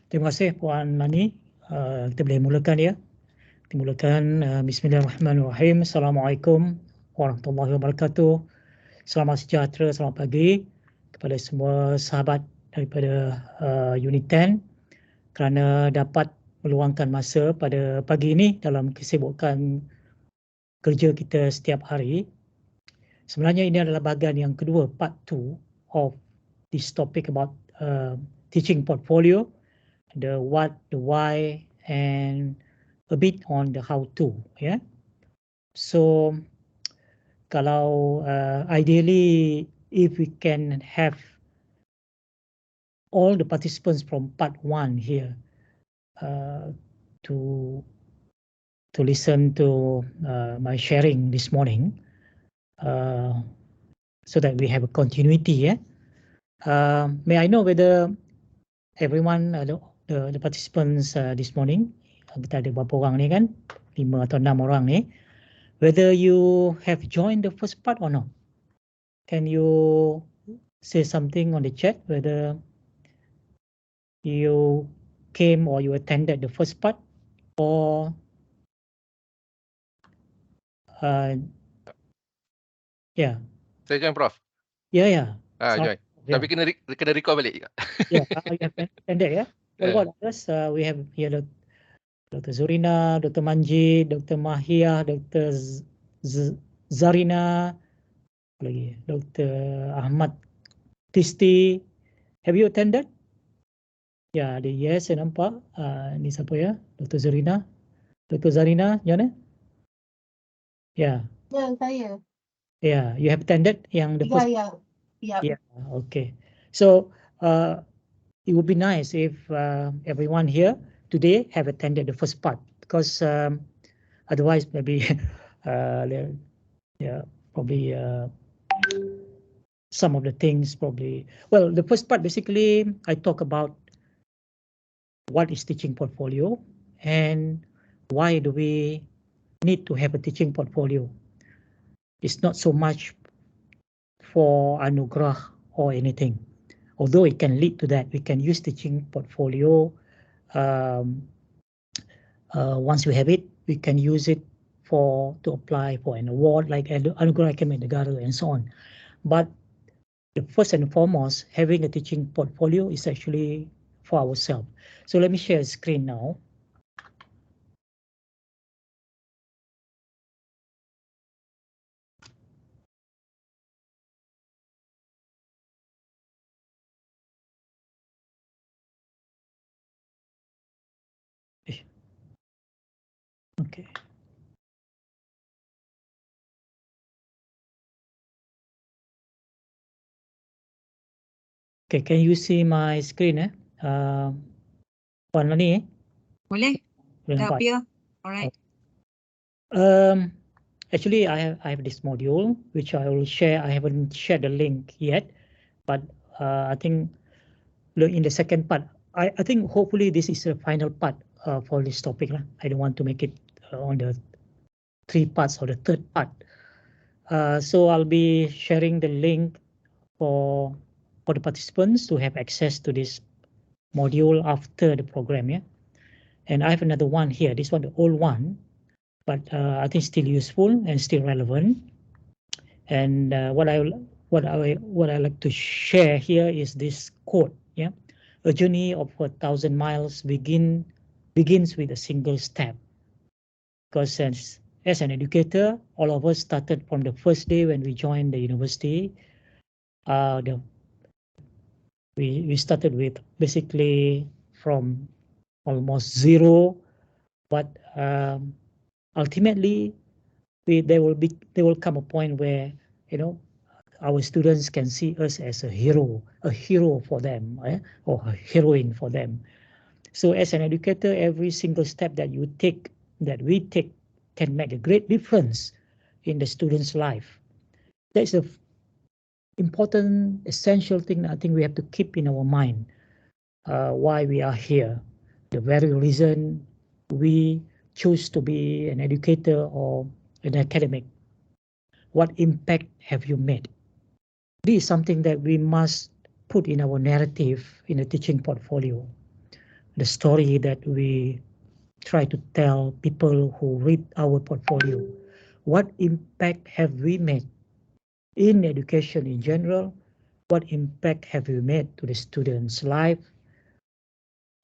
Terima kasih Puan Mani. Kita boleh mulakan ya. Kita mulakan. Bismillahirrahmanirrahim. Assalamualaikum warahmatullahi wabarakatuh. Selamat sejahtera, selamat pagi kepada semua sahabat daripada Unit 10 kerana dapat meluangkan masa pada pagi ini dalam kesibukan kerja kita setiap hari. Sebenarnya ini adalah bahagian yang kedua, part 2 of this topic about teaching portfolio, the what, the why, and a bit on the how to. Yeah. So kalau ideally if we can have all the participants from part 1 here to listen to my sharing this morning, so that we have a continuity. Yeah. May I know whether everyone, the participants this morning, kita ada berapa orang ni kan, 5 atau 6 orang ni, whether you have joined the first part or not? Can you say something on the chat whether you came or you attended the first part, or yeah. Saya join, Prof. Yeah. Join. Tapi kena record balik juga. Yeah, you have attended, yeah. What about others? We have here Dr. Zurina, Dr. Manjid, Dr. Mahia, Dr. Zarina, lagi Dr. Ahmad Tisti. Have you attended? Ya, ada yes, saya nampak. Ni siapa ya? Dr. Zarina. Dr. Zarina, macam mana? Ya. Ya, saya. Ya, you have attended yang the first. Ya. Yeah, okay. So it would be nice if everyone here today have attended the first part, because otherwise maybe probably some of the things probably. Well, the first part basically I talk about what is teaching portfolio and why do we need to have a teaching portfolio. It's not so much for anugerah or anything, although it can lead to that. We can use teaching portfolio. Once we have it, we can use it to apply for an award like Anugerah Akademik Negara and so on. But the first and foremost, having a teaching portfolio is actually for ourselves. So let me share a screen now. Okay. Okay, can you see my screen? Puan Lani? Boleh. Dah appear. Alright. Actually, I have this module which I will share. I haven't shared the link yet, but I think in the second part, I think hopefully this is the final part for this topic. I don't want to make it on the 3 parts or the third part. So I'll be sharing the link for the participants to have access to this module after the program. Yeah, and I have another one here. This one, the old one, but I think still useful and still relevant. And what I like to share here is this quote. Yeah, a journey of 1,000 miles begins with a single step. Because as an educator, all of us started from the first day when we joined the university. We started with basically from almost zero, but ultimately there will come a point where our students can see us as a hero for them, or a heroine for them. So as an educator, every single step that we take can make a great difference in the student's life. That's the important, essential thing I think we have to keep in our mind. Why we are here, the very reason we choose to be an educator or an academic. What impact have you made? This is something that we must put in our narrative in the teaching portfolio, the story that we try to tell people who read our portfolio. What impact have we made in education in general? What impact have we made to the students' life,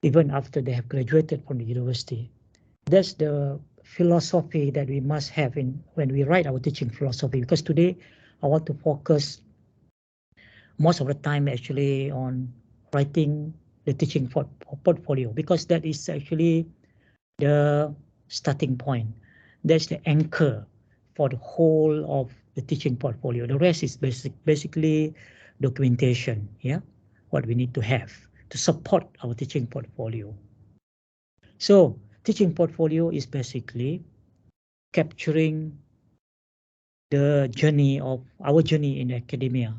even after they have graduated from the university? That's the philosophy that we must have when we write our teaching philosophy, because today I want to focus most of the time actually on writing the teaching portfolio, because that is actually the starting point. That's the anchor for the whole of the teaching portfolio. The rest is basically documentation, yeah, what we need to have to support our teaching portfolio. So teaching portfolio is basically capturing the journey of our journey in academia.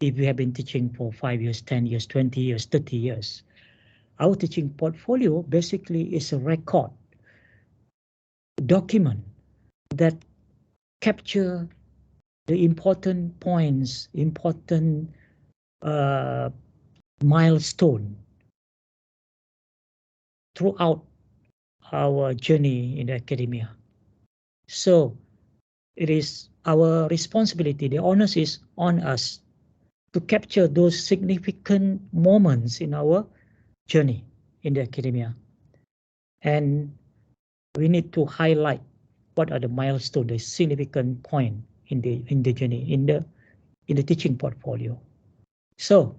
If we have been teaching for 5 years, 10 years, 20 years, 30 years, our teaching portfolio basically is a record, document that capture the important points, important milestone throughout our journey in academia. So it is our responsibility, the onus is on us to capture those significant moments in our journey in the academia. And we need to highlight what are the milestones, the significant point in the journey, in the teaching portfolio. So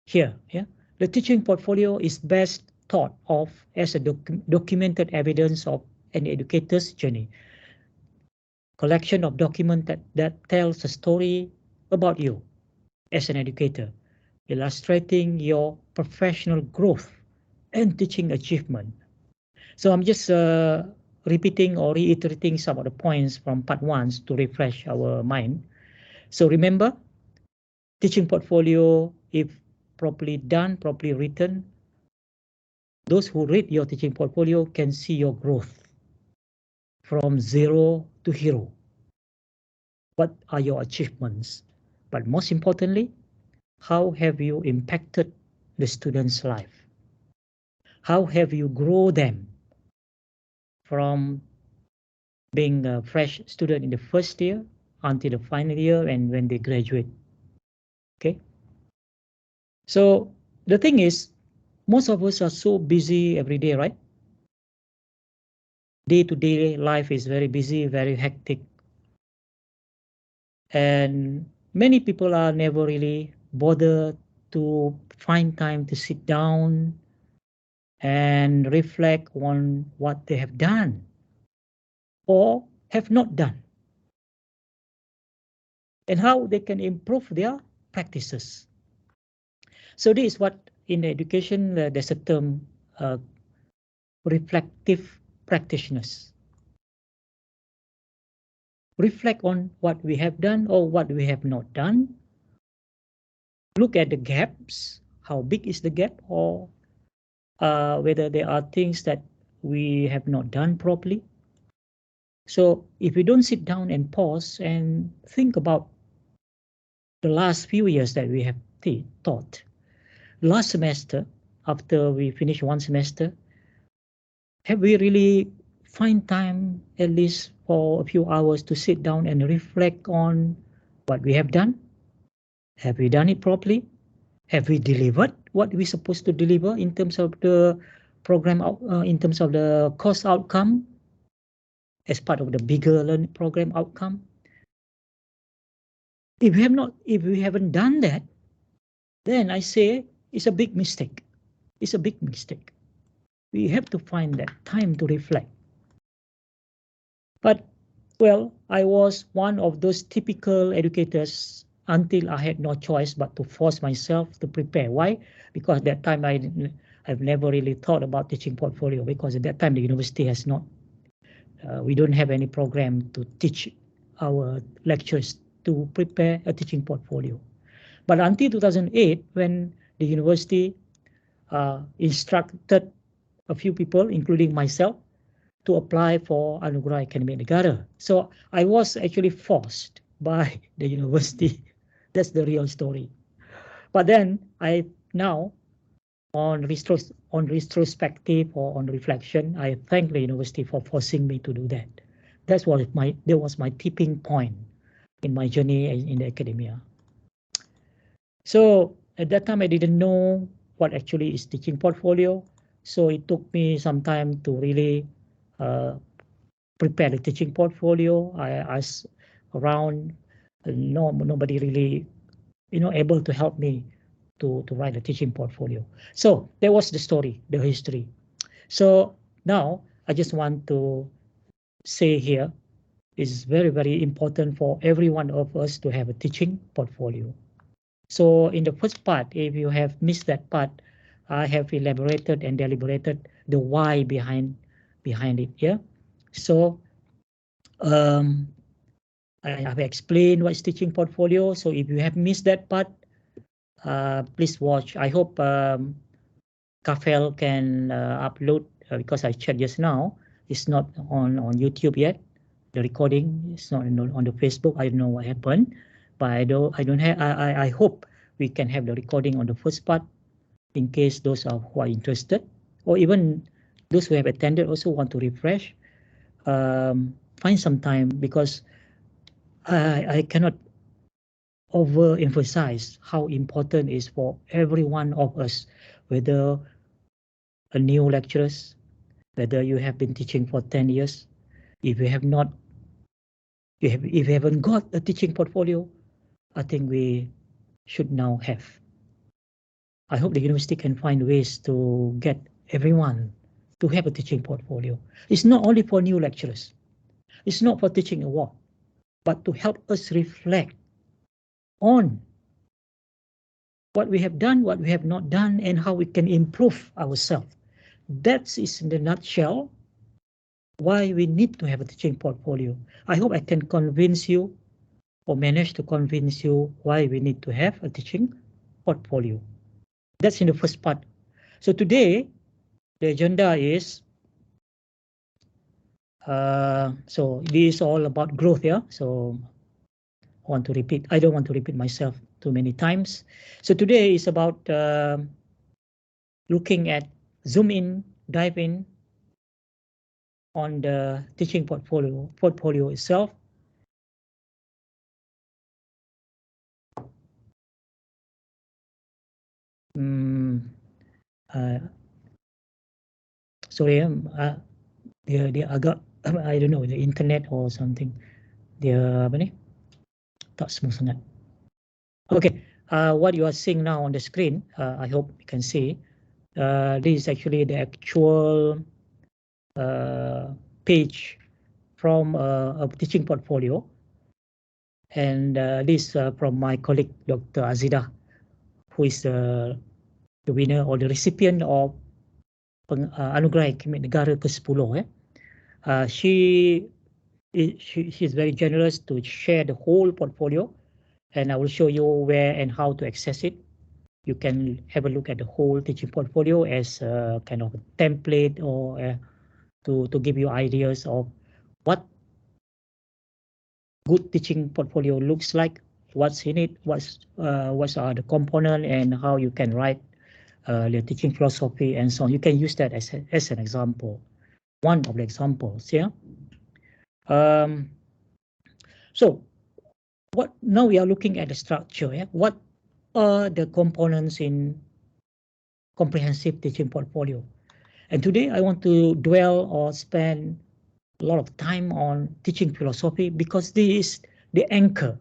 here, yeah, the teaching portfolio is best thought of as a documented evidence of an educator's journey. Collection of documents that tells a story about you as an educator, illustrating your professional growth and teaching achievement. So I'm just repeating or reiterating some of the points from part 1 to refresh our mind. So remember, teaching portfolio, if properly done, properly written, those who read your teaching portfolio can see your growth from zero to hero. What are your achievements? But most importantly, how have you impacted the student's life? How have you grown them from being a fresh student in the first year until the final year and when they graduate? Okay. So the thing is, most of us are so busy every day, right? Day-to-day life is very busy, very hectic. And many people are never really bothered to find time to sit down and reflect on what they have done or have not done, and how they can improve their practices. So this is what in education there's a term, reflective practitioners. Reflect on what we have done or what we have not done. Look at the gaps, how big is the gap, or whether there are things that we have not done properly. So if we don't sit down and pause and think about the last few years that we have taught, last semester, after we finish one semester, have we really find time at least for a few hours to sit down and reflect on what we have done? Have we done it properly? Have we delivered what we're supposed to deliver in terms of the program, in terms of the course outcome as part of the bigger learning program outcome? If we haven't done that, then I say it's a big mistake. It's a big mistake. We have to find that time to reflect. But, well, I was one of those typical educators until I had no choice but to force myself to prepare. Why? Because at that time I've never really thought about teaching portfolio, because at that time the university has not, we don't have any program to teach our lecturers to prepare a teaching portfolio. But until 2008, when the university instructed a few people, including myself, to apply for Anugerah Akademik Negara. So I was actually forced by the university. That's the real story. But then now on retrospective or on reflection, I thank the university for forcing me to do that. That was my tipping point in my journey in the academia. So at that time, I didn't know what actually is teaching portfolio. So it took me some time to really prepare the teaching portfolio. I asked around, nobody really, able to help me to write a teaching portfolio. So that was the story, the history. So now I just want to say here, it's very, very important for every one of us to have a teaching portfolio. So in the first part, if you have missed that part, I have elaborated and deliberated the why behind it here. So I have explained what's teaching portfolio. So if you have missed that part, please watch. I hope Kafel can upload, because I checked just now, it's not on YouTube yet. The recording is not on the Facebook. I don't know what happened, but I don't have. I hope we can have the recording on the first part, in case those who are interested, or even those who have attended also want to refresh. Find some time, because I cannot overemphasize how important it is for every one of us, whether a new lecturers, whether you have been teaching for 10 years, if you have not, if you haven't got a teaching portfolio, I think we should now have. I hope the university can find ways to get everyone to have a teaching portfolio. It's not only for new lecturers. It's not for teaching award, but to help us reflect on what we have done, what we have not done, and how we can improve ourselves. That is in the nutshell why we need to have a teaching portfolio. I hope I can convince you, or manage to convince you, why we need to have a teaching portfolio. That's in the first part. So today, the agenda is, so this is all about growth, yeah? So I don't want to repeat myself too many times. So today is about looking at, zoom in, dive in on the teaching portfolio itself. Sorry, dia agak, I don't know, the internet or something. Dia apa ni? Tak smooth sangat. Okay, what you are seeing now on the screen, I hope you can see. This is actually the actual page from a teaching portfolio, and this from my colleague Dr. Azida, who is the winner or the recipient of Anugerah Akademik Negara ke-10. She is very generous to share the whole portfolio, and I will show you where and how to access it. You can have a look at the whole teaching portfolio as a kind of a template, or to give you ideas of what good teaching portfolio looks like, what's in it, what are the components, and how you can write the teaching philosophy and so on. You can use that as an example, one of the examples, yeah. So now we are looking at the structure, yeah. What are the components in comprehensive teaching portfolio? And today I want to dwell or spend a lot of time on teaching philosophy, because this is the anchor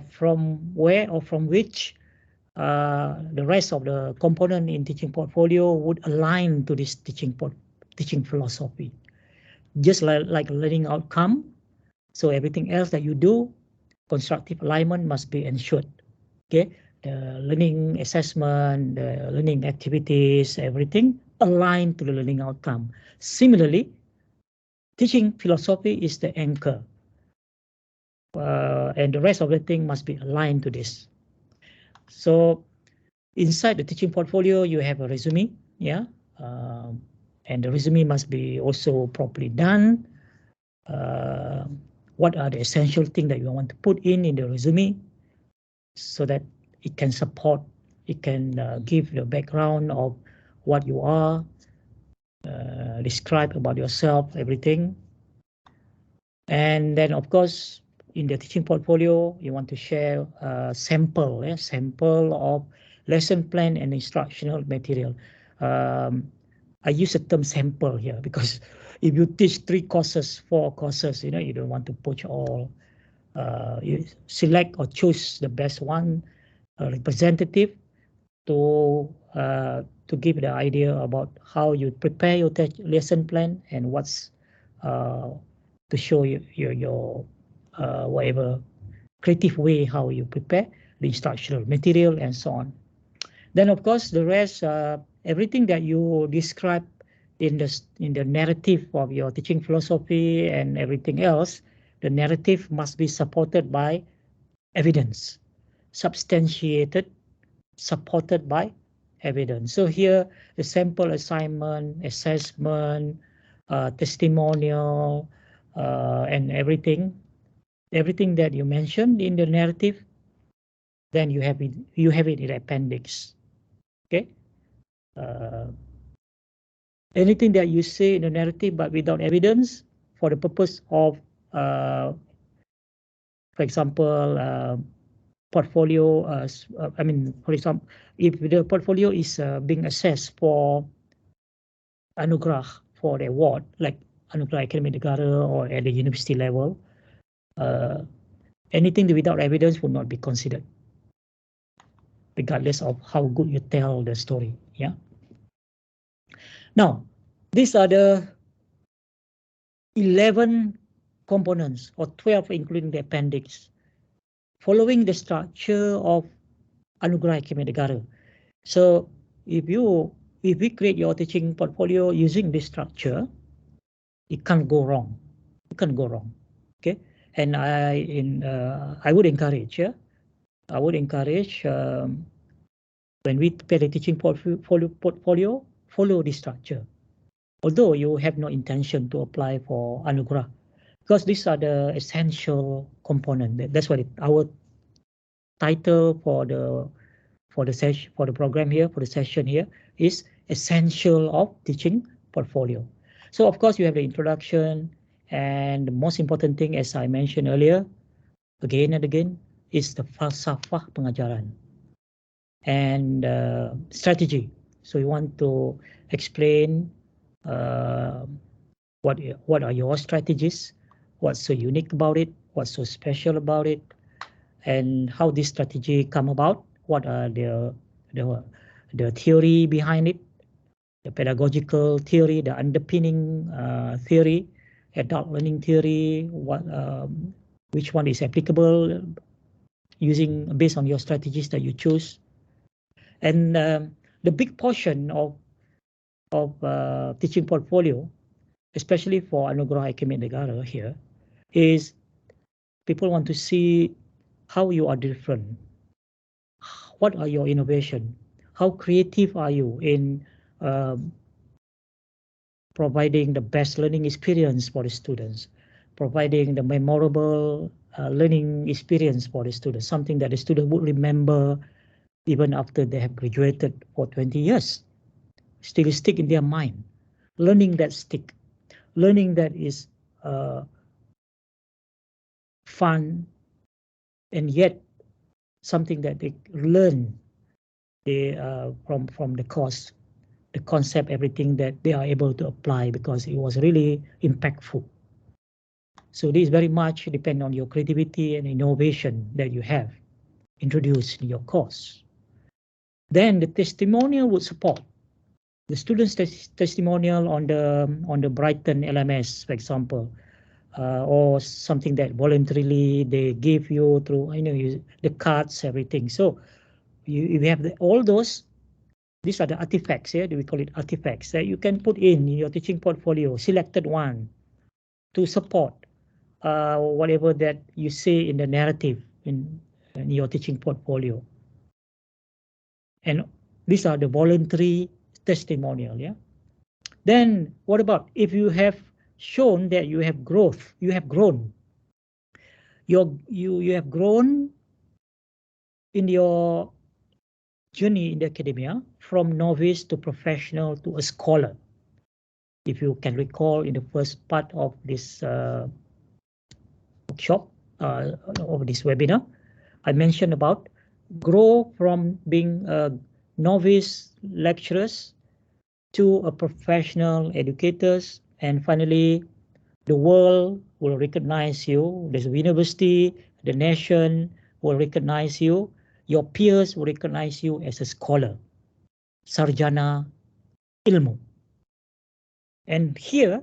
from where or from which the rest of the component in teaching portfolio would align to this teaching philosophy. Just like learning outcome, so everything else that you do, constructive alignment must be ensured. Okay, the learning assessment, the learning activities, everything aligned to the learning outcome. Similarly, teaching philosophy is the anchor, and the rest of the thing must be aligned to this. So inside the teaching portfolio, you have a resume, yeah, and the resume must be also properly done. what are the essential things that you want to put in the resume so that it can support, it can give the background of what you are, describe about yourself, everything. And then, of course, in the teaching portfolio, you want to share a sample of lesson plan and instructional material. I use the term sample here because if you teach 3 courses, 4 courses, you know, you don't want to poach all. You select or choose the best one, representative, to give the idea about how you prepare your lesson plan and what's to show your whatever creative way how you prepare the instructional material and so on. Then of course the rest, everything that you describe in the narrative of your teaching philosophy and everything else, the narrative must be supported by evidence, substantiated, supported by evidence. So here the sample assignment, assessment, testimonial, and everything that you mentioned in the narrative, then you have it in the appendix. Okay. Anything that you say in the narrative but without evidence for the purpose of, for example, portfolio, I mean, for example, if the portfolio is being assessed for Anugerah for the award, like Anugerah Akademi Negara or at the university level, anything without evidence would not be considered, regardless of how good you tell the story. Yeah. Now, these are the 11 components, or 12 including the appendix, following the structure of Anugerah Akademi Negara. So if we create your teaching portfolio using this structure, it can't go wrong. It can't go wrong. Okay. And I would encourage, when we prepare the teaching portfolio, follow this structure. Although you have no intention to apply for Anugerah, because these are the essential component. That's what our title for the session, for the program here, for the session here, is essential of teaching portfolio. So of course you have the introduction, and the most important thing, as I mentioned earlier, again and again, is the falsafah pengajaran and strategy. So you want to explain what are your strategies, what's so unique about it, what's so special about it, and how this strategy come about, what are the theory behind it, the pedagogical theory, the underpinning theory, adult learning theory, which one is applicable based on your strategies that you choose. And the big portion of teaching portfolio, especially for Anugerah Akademi Negara here, is people want to see how you are different. What are your innovation? How creative are you in providing the best learning experience for the students, providing the memorable learning experience for the students, something that the student would remember even after they have graduated for 20 years, still stick in their mind. Learning that stick, learning that is fun, and yet something that they learn from the course, the concept, everything that they are able to apply because it was really impactful. So this very much depend on your creativity and innovation that you have introduced in your course. Then the testimonial would support the students' testimonial on the Brighton LMS, for example, or something that voluntarily they give you through, the cards, everything. So you have all those. These are the artifacts here. We call it artifacts that you can put in your teaching portfolio, selected one, to support whatever that you say in the narrative in your teaching portfolio. And these are the voluntary testimonial. Yeah. Then what about if you have shown that you have grown you have grown in your journey in the academia from novice to professional to a scholar. If you can recall in the first part of this workshop, of this webinar, I mentioned about grow from being a novice lecturers to a professional educators, and finally the world will recognize you, the university, the nation will recognize you, your peers will recognize you as a scholar, sarjana ilmu. And here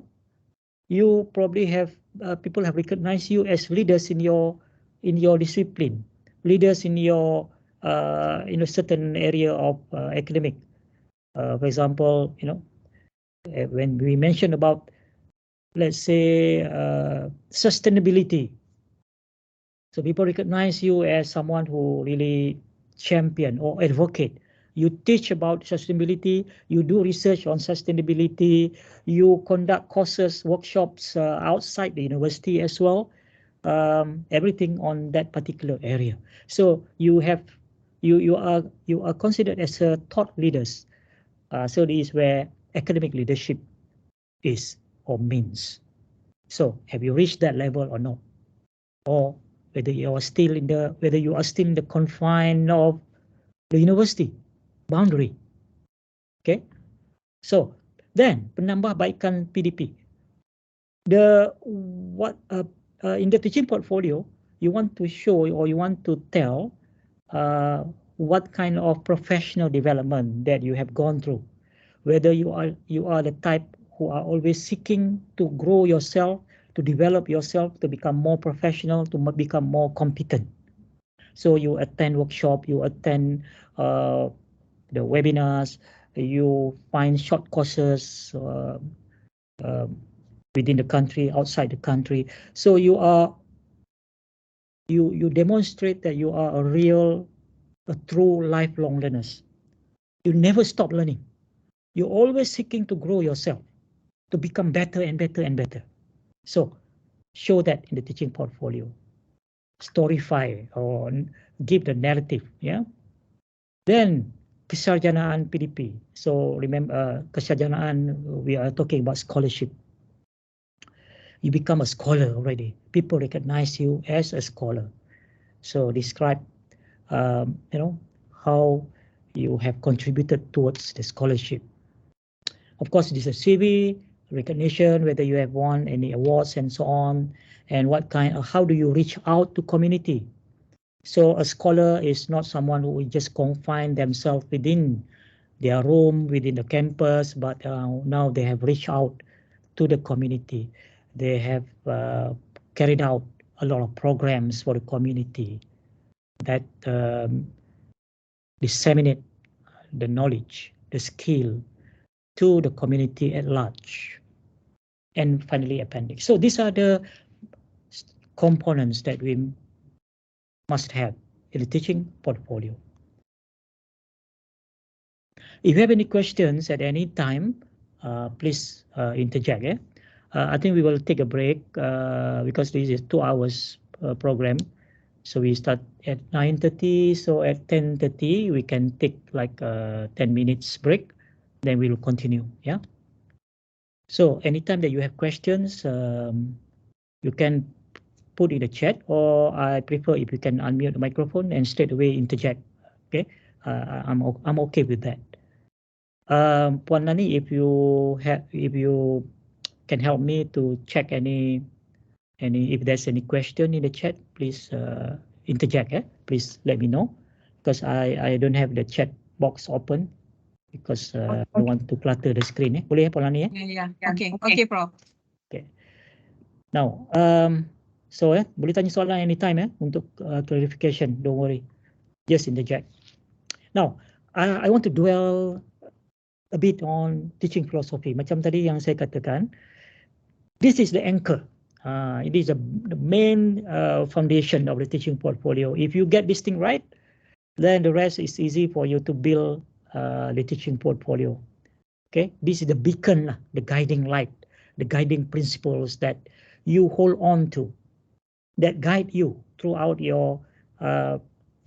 you probably have people have recognized you as leaders in your discipline, leaders in your in a certain area of academic. For example, when we mention about, let's say, sustainability, so people recognize you as someone who really champion or advocate. You teach about sustainability, you do research on sustainability, you conduct courses, workshops outside the university as well, everything on that particular area. So you are considered as a thought leaders. So this is where academic leadership is or means. So have you reached that level or not? Or whether you are still in the confine of the university boundary. Okay, so then penambahbaikan PDP. In the teaching portfolio, you want to show or you want to tell what kind of professional development that you have gone through. Whether you are the type who are always seeking to grow yourself, to develop yourself, to become more professional, to become more competent. So you attend workshop, you attend the webinars, you find short courses within the country, outside the country. So you demonstrate that you are a true lifelong learners. You never stop learning. You're always seeking to grow yourself, to become better and better and better. So show that in the teaching portfolio. Storify or give the narrative, yeah. Then kesarjanaan PDP. So remember, kesarjanaan, we are talking about scholarship. You become a scholar already. People recognize you as a scholar. So describe, how you have contributed towards the scholarship. Of course, this is a CV, recognition, whether you have won any awards and so on, and how do you reach out to community. So a scholar is not someone who will just confine themselves within their room, within the campus, but now they have reached out to the community. They have carried out a lot of programs for the community that disseminate the knowledge, the skill to the community at large. And finally, appendix. So these are the components that we must have in the teaching portfolio. If you have any questions at any time, please interject. I think we will take a break because this is 2 hours program. So we start at 9:30. So at 10:30, we can take like 10 minutes break. Then we will continue. Yeah. So anytime that you have questions, you can put in the chat, or I prefer if you can unmute the microphone and straight away interject. Okay, I'm okay with that. Puan Nani, if you can help me to check if there's any question in the chat, please interject. Please let me know, because I don't have the chat box open because I don't want to clutter the screen. Boleh Puan Nani? Yeah. Okay, Prof. Okay. Now, so boleh tanya soalan anytime untuk clarification. Don't worry, just interject. Now, I want to dwell a bit on teaching philosophy. Macam tadi yang saya katakan, this is the anchor. It is the main foundation of the teaching portfolio. If you get this thing right, then the rest is easy for you to build the teaching portfolio. Okay, this is the beacon, the guiding light, the guiding principles that you hold on to that guide you throughout your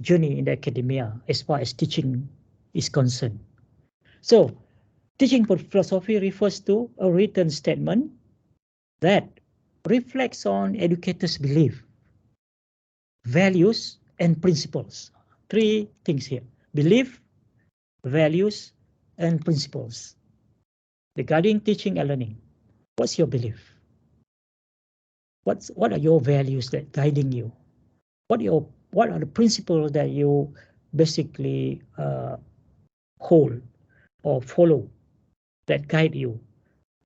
journey in the academia as far as teaching is concerned. So, teaching philosophy refers to a written statement that reflects on educators' belief, values, and principles. Three things here: belief, values, and principles. Regarding teaching and learning, what's your belief? What are your values that guiding you? What are the principles that you basically hold or follow that guide you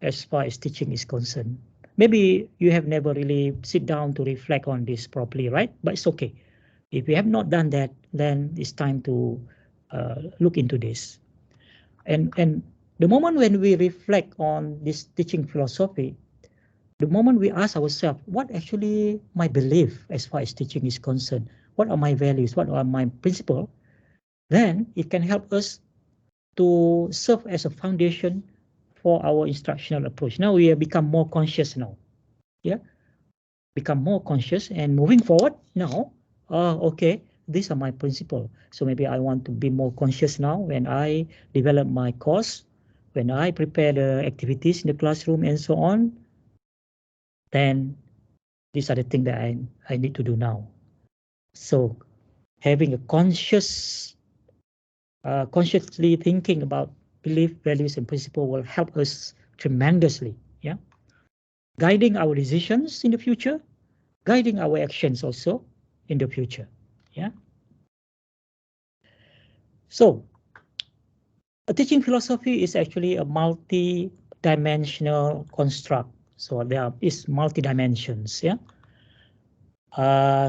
as far as teaching is concerned? Maybe you have never really sit down to reflect on this properly, right? But it's okay. If you have not done that, then it's time to look into this. And the moment when we reflect on this teaching philosophy, the moment we ask ourselves, what actually my belief as far as teaching is concerned? What are my values? What are my principles? Then it can help us to serve as a foundation for our instructional approach. Now we have become more conscious now. Yeah, become more conscious and moving forward now. Okay, these are my principles. So maybe I want to be more conscious now when I develop my course, when I prepare the activities in the classroom and so on. Then these are the things that I need to do now. So having a consciously thinking about belief, values, and principle will help us tremendously. Yeah, guiding our decisions in the future, guiding our actions also in the future. Yeah. So a teaching philosophy is actually a multi-dimensional construct. So there is multi-dimensions. Yeah.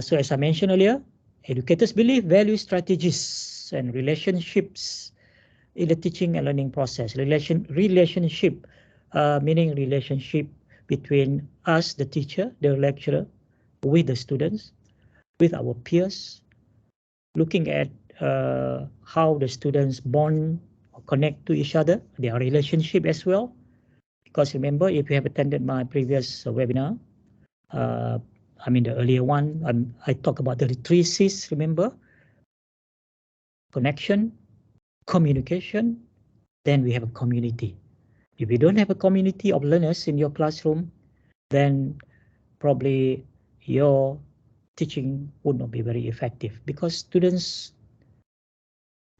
So as I mentioned earlier, educators' belief, values, strategies, and relationships in the teaching and learning process. Relationship, meaning relationship between us, the teacher, the lecturer, with the students, with our peers, looking at how the students bond or connect to each other, their relationship as well. Because remember, if you have attended my previous webinar, the earlier one, I talked about the 3 C's, remember? Connection, communication, then we have a community. If you don't have a community of learners in your classroom, then probably your teaching would not be very effective because students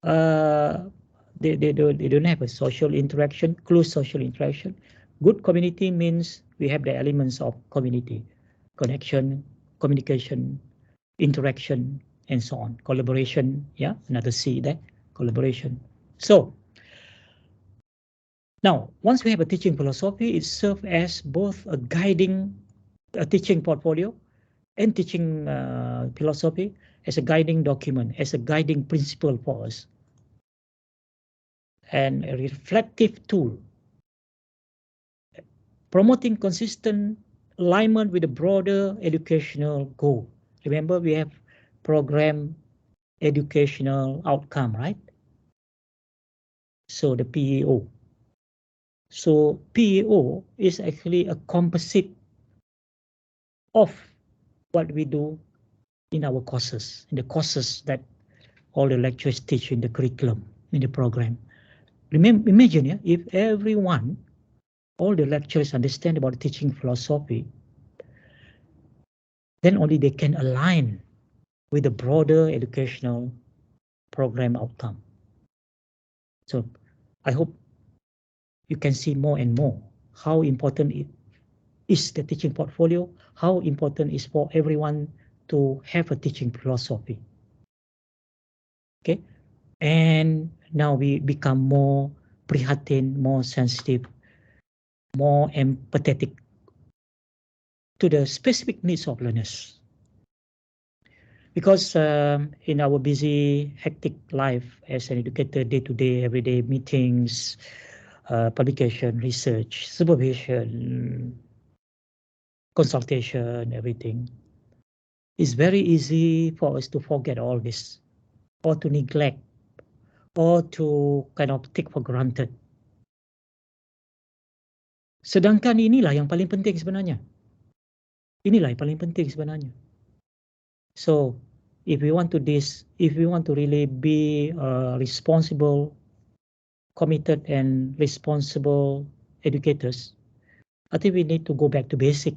they don't have a social interaction, close social interaction. Good community means we have the elements of community: connection, communication, interaction, and so on. Collaboration, yeah, another C there, collaboration. So now, once we have a teaching philosophy, it serves as both a teaching portfolio and teaching philosophy as a guiding document, as a guiding principle for us, and a reflective tool, promoting consistent alignment with the broader educational goal. Remember, we have program educational outcome, right? So the PEO. So PEO is actually a composite of what we do in our courses, in the courses that all the lecturers teach in the curriculum, in the program. Imagine if everyone, all the lecturers understand about teaching philosophy, then only they can align with the broader educational program outcome. So I hope you can see more and more how important it is the teaching portfolio, how important it is for everyone to have a teaching philosophy. Okay, and now we become more prihatin, more sensitive, more empathetic to the specific needs of learners. Because in our busy, hectic life as an educator, day-to-day, everyday meetings, publication, research, supervision, consultation, everything, it's very easy for us to forget all this, or to neglect, or to kind of take for granted. Sedangkan inilah yang paling penting sebenarnya. Inilah yang paling penting sebenarnya. So if we want to really be responsible, committed and responsible educators, I think we need to go back to basic.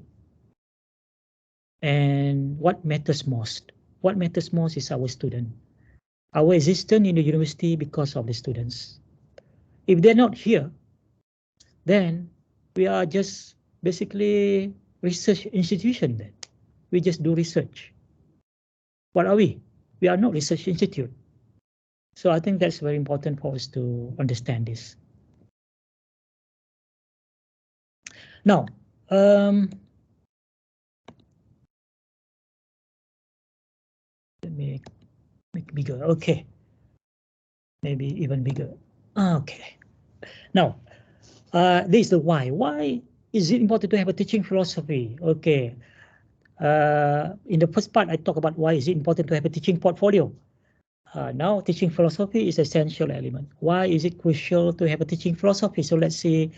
And what matters most? What matters most is our student. Our existence in the university because of the students. If they're not here, then we are just basically research institution then. We just do research. What are we? We are not research institute. So I think that's very important for us to understand this. Now, let me make bigger. Okay, maybe even bigger. Okay. Now, this is the why. Why is it important to have a teaching philosophy? Okay. In the first part, I talk about why is it important to have a teaching portfolio. Now, teaching philosophy is an essential element. Why is it crucial to have a teaching philosophy? So let's see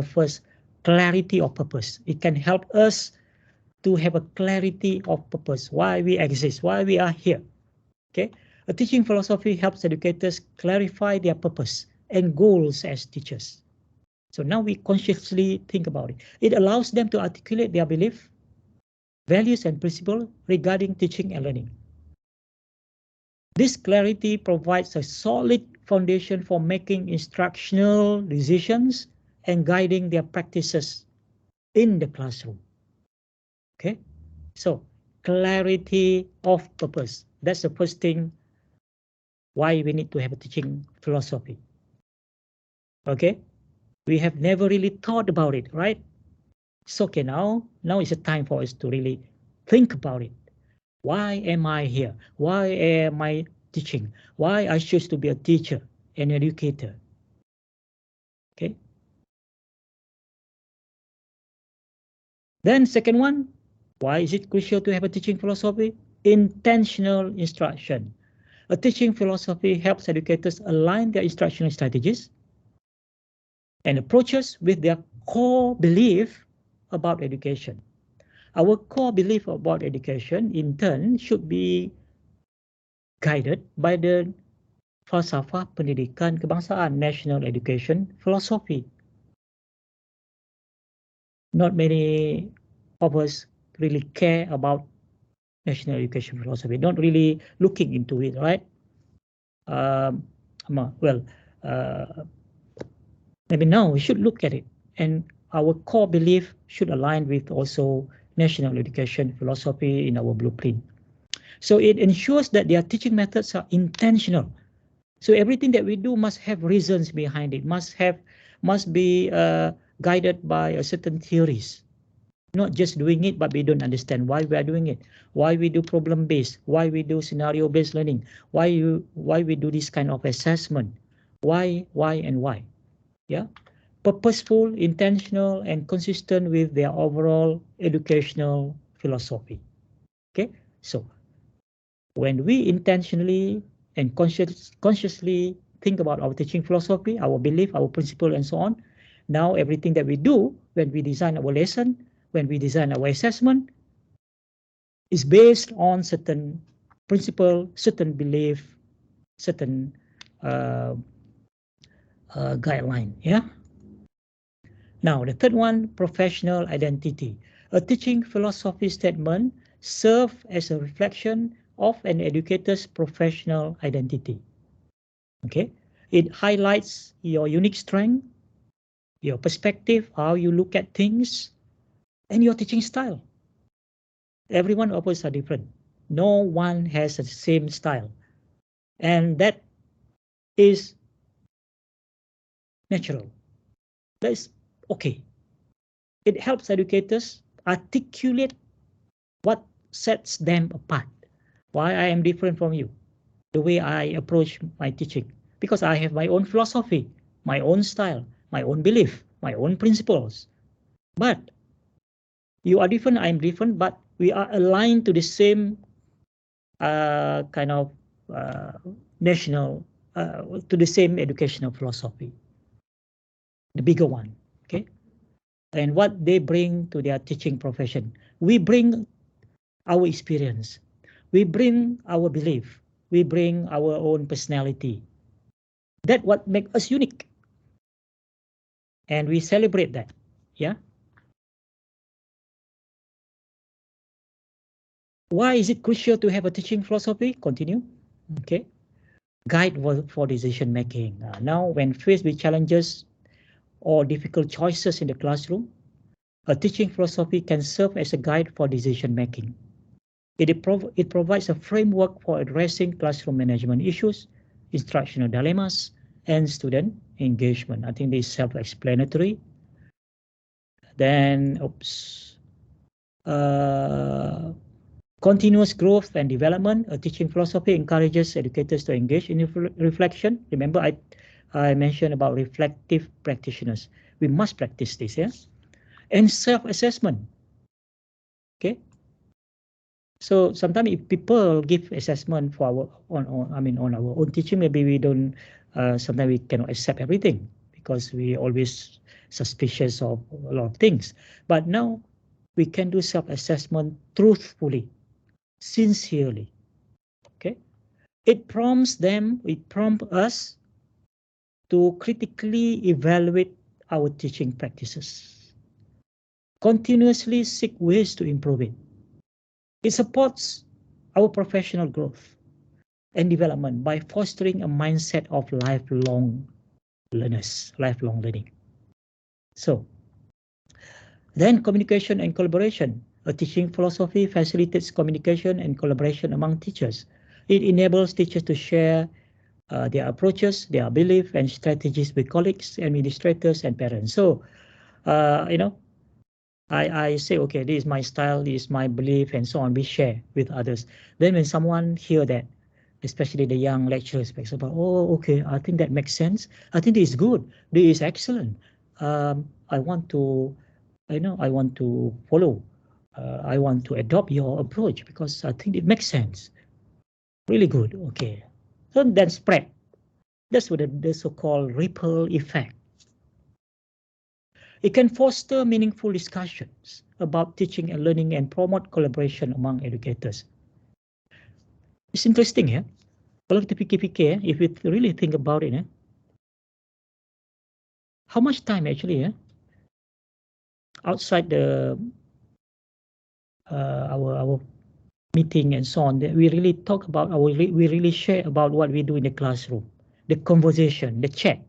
first, clarity of purpose. It can help us to have a clarity of purpose, why we exist, why we are here. Okay, a teaching philosophy helps educators clarify their purpose and goals as teachers. So now we consciously think about it. It allows them to articulate their belief, values and principles regarding teaching and learning. This clarity provides a solid foundation for making instructional decisions and guiding their practices in the classroom. Okay, so clarity of purpose. That's the first thing why we need to have a teaching philosophy. Okay, we have never really thought about it, right? So okay, now is the time for us to really think about it. Why am I here? Why am I teaching? Why I choose to be a teacher, an educator? Okay. Then second one, why is it crucial to have a teaching philosophy? Intentional instruction. A teaching philosophy helps educators align their instructional strategies and approaches with their core belief about education. Our core belief about education, in turn, should be guided by the falsafah pendidikan kebangsaan, national education philosophy. Not many of us really care about national education philosophy, not really looking into it, right? Well, maybe now we should look at it, and our core belief should align with also national education philosophy in our blueprint. So it ensures that their teaching methods are intentional. So everything that we do must have reasons behind it, must be guided by a certain theories. Not just doing it, but we don't understand why we are doing it, why we do problem-based, why we do scenario-based learning, why we do this kind of assessment, why, and why. Yeah, purposeful, intentional, and consistent with their overall educational philosophy. Okay, so when we intentionally and consciously think about our teaching philosophy, our belief, our principle, and so on, now everything that we do when we design our lesson, when we design our assessment, is based on certain principle, certain belief, certain guideline. Yeah. Now, the third one, professional identity. A teaching philosophy statement serves as a reflection of an educator's professional identity. Okay, it highlights your unique strength, your perspective, how you look at things, and your teaching style. Every one of us are different. No one has the same style, and that is natural. That's okay. It helps educators articulate what sets them apart. Why I am different from you, the way I approach my teaching, because I have my own philosophy, my own style, my own belief, my own principles. But you are different, I'm different, but we are aligned to the same kind of national, to the same educational philosophy, the bigger one, okay? And what they bring to their teaching profession. We bring our experience. We bring our belief. We bring our own personality. That's what makes us unique. And we celebrate that. Yeah. Why is it crucial to have a teaching philosophy? Continue. Okay. Guide for decision making. Now, when faced with challenges or difficult choices in the classroom, a teaching philosophy can serve as a guide for decision making. It provides a framework for addressing classroom management issues, instructional dilemmas, and student engagement. I think this is self-explanatory. Then, continuous growth and development. A teaching philosophy encourages educators to engage in reflection. Remember, I mentioned about reflective practitioners. We must practice this, yeah? And self-assessment. Okay. So sometimes if people give assessment for our on our own teaching, maybe we don't. Sometimes we cannot accept everything because we always suspicious of a lot of things. But now we can do self-assessment truthfully, sincerely. Okay. It prompts us to critically evaluate our teaching practices, continuously seek ways to improve it. It supports our professional growth and development by fostering a mindset of lifelong learning. So, then communication and collaboration. A teaching philosophy facilitates communication and collaboration among teachers. It enables teachers to share their approaches, their beliefs and strategies with colleagues, administrators, and parents. So, I say, okay, this is my style, this is my belief, and so on. We share with others. Then when someone hear that, especially the young lecturers, about, oh, okay, I think that makes sense. I think this is good. This is excellent. I want to, I want to follow. I want to adopt your approach because I think it makes sense. Really good. Okay. So then spread. That's what the so-called ripple effect. It can foster meaningful discussions about teaching and learning and promote collaboration among educators. It's interesting, yeah? Kalau kita fikir-fikir, if you really think about it, how much time actually, outside the our meeting and so on, we really talk about we really share about what we do in the classroom, the conversation, the chat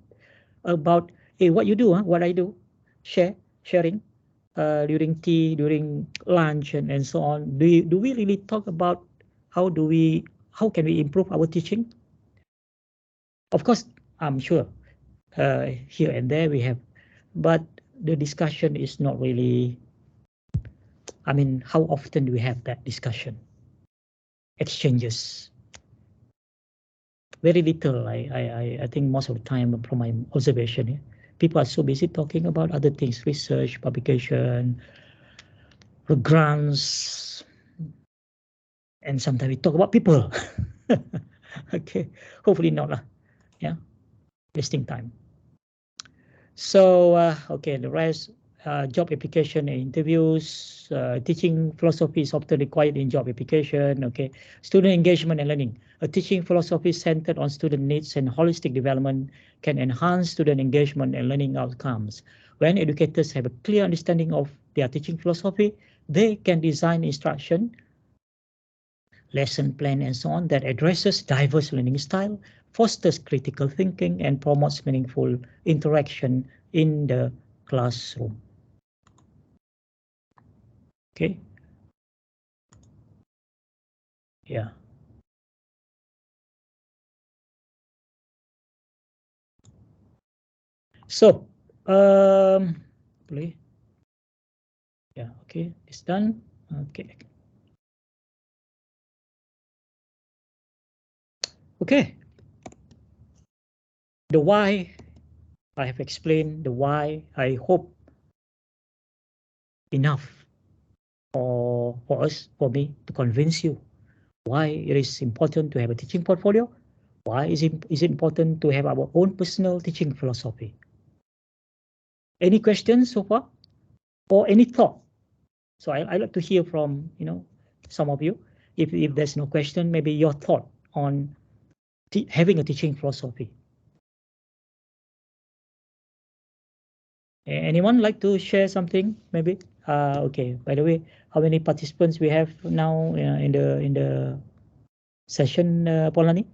about, hey, what you do, what I do, sharing during tea, during lunch, and so on. Do we really talk about how can we improve our teaching? Of course, I'm sure here and there we have, but the discussion is not really. I mean, how often do we have that discussion? Exchanges. Very little. I think most of the time, from my observation, people are so busy talking about other things, research, publication, grants, and sometimes we talk about people. Okay, hopefully not lah. Yeah, wasting time. So okay, the rest. Job application and interviews, teaching philosophy is often required in job application. Okay, student engagement and learning. A teaching philosophy centered on student needs and holistic development can enhance student engagement and learning outcomes. When educators have a clear understanding of their teaching philosophy, they can design instruction, lesson plan, and so on that addresses diverse learning style, fosters critical thinking, and promotes meaningful interaction in the classroom. Okay. Yeah. So, play. Yeah, okay, it's done. Okay. Okay. The why, I have explained the why. I hope enough for me to convince you why it is important to have a teaching portfolio. Why is it important to have our own personal teaching philosophy? Any questions so far, or any thought? So I like to hear from some of you. if there's no question, maybe your thought on having a teaching philosophy. Anyone like to share something? Maybe. Okay. By the way, how many participants we have now in the session, Polani?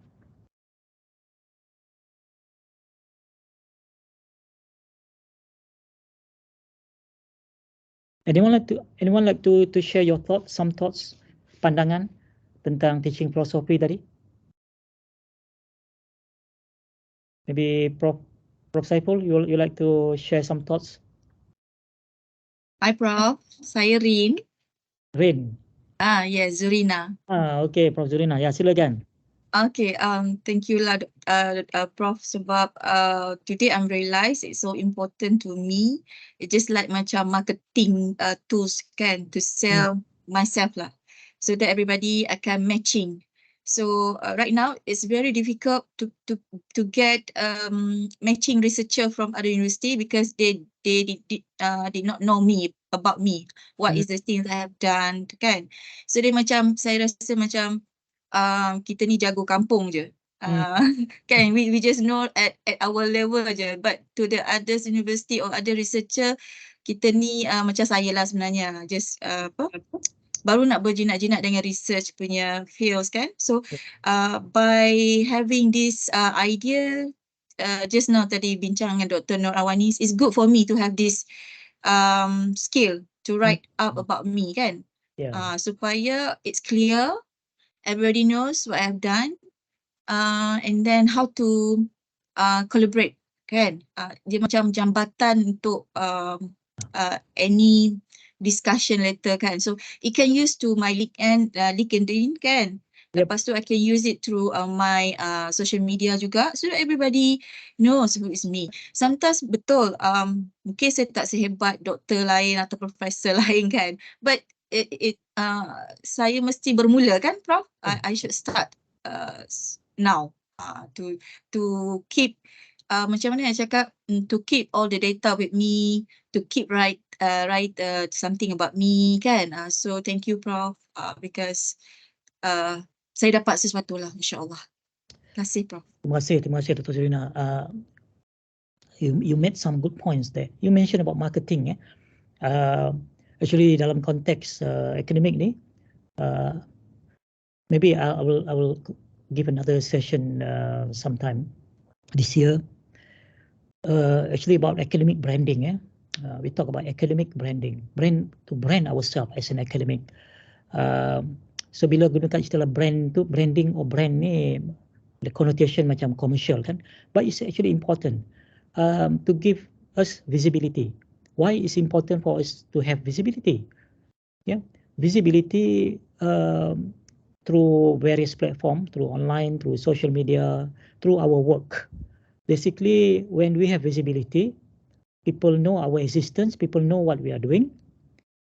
Anyone like to share your thoughts, some thoughts, pandangan tentang teaching philosophy tadi? Maybe Prof Saiful, you like to share some thoughts? Hi Prof, saya Rin. Rin. Yes, Zurina. Okay, Prof Zurina. Ya, silakan. Okay, thank you lah, Prof, sebab today I'm realised it's so important to me. It's just like macam marketing tools kan, to sell myself lah, so that everybody akan matching. So right now it's very difficult to get matching researcher from other university because they did not know me, about me, what is the things I have done kan. So dia macam, saya rasa macam kita ni jago kampung je. Kan, we just know at our level je, but to the others university or other researcher, kita ni macam saya lah sebenarnya, just baru nak berjinak-jinak dengan research punya fields kan. So by having this idea, just now tadi bincang dengan Dr. Nur Awanis, it's good for me to have this skill to write up about me kan. Supaya it's clear, everybody knows what I've done, and then how to collaborate kan. Dia macam jambatan untuk any discussion later kan. So it can use to my LinkedIn kan. Lepas tu I can use it through my social media juga, so that everybody knows who is me. Sometimes betul, mungkin saya tak sehebat doktor lain atau profesor lain kan, but saya mesti bermula kan Prof. I should start now to keep macam mana nak cakap, to keep all the data with me, to keep write something about me kan. So thank you Prof, because saya dapat sesuatu lah, insyaAllah. Terima kasih Prof. Terima kasih Dr. Zurina. You made some good points there. You mentioned about marketing. Actually dalam konteks akademik ni, maybe I will give another session sometime this year. Actually about academic branding. We talk about academic branding, to brand ourselves as an academic. So bila gunakan istilah branding or brand ni, the connotation macam commercial kan, but it's actually important to give us visibility. Why is important for us to have visibility? Visibility through various platforms, through online, through social media, through our work. Basically, when we have visibility, people know our existence, people know what we are doing,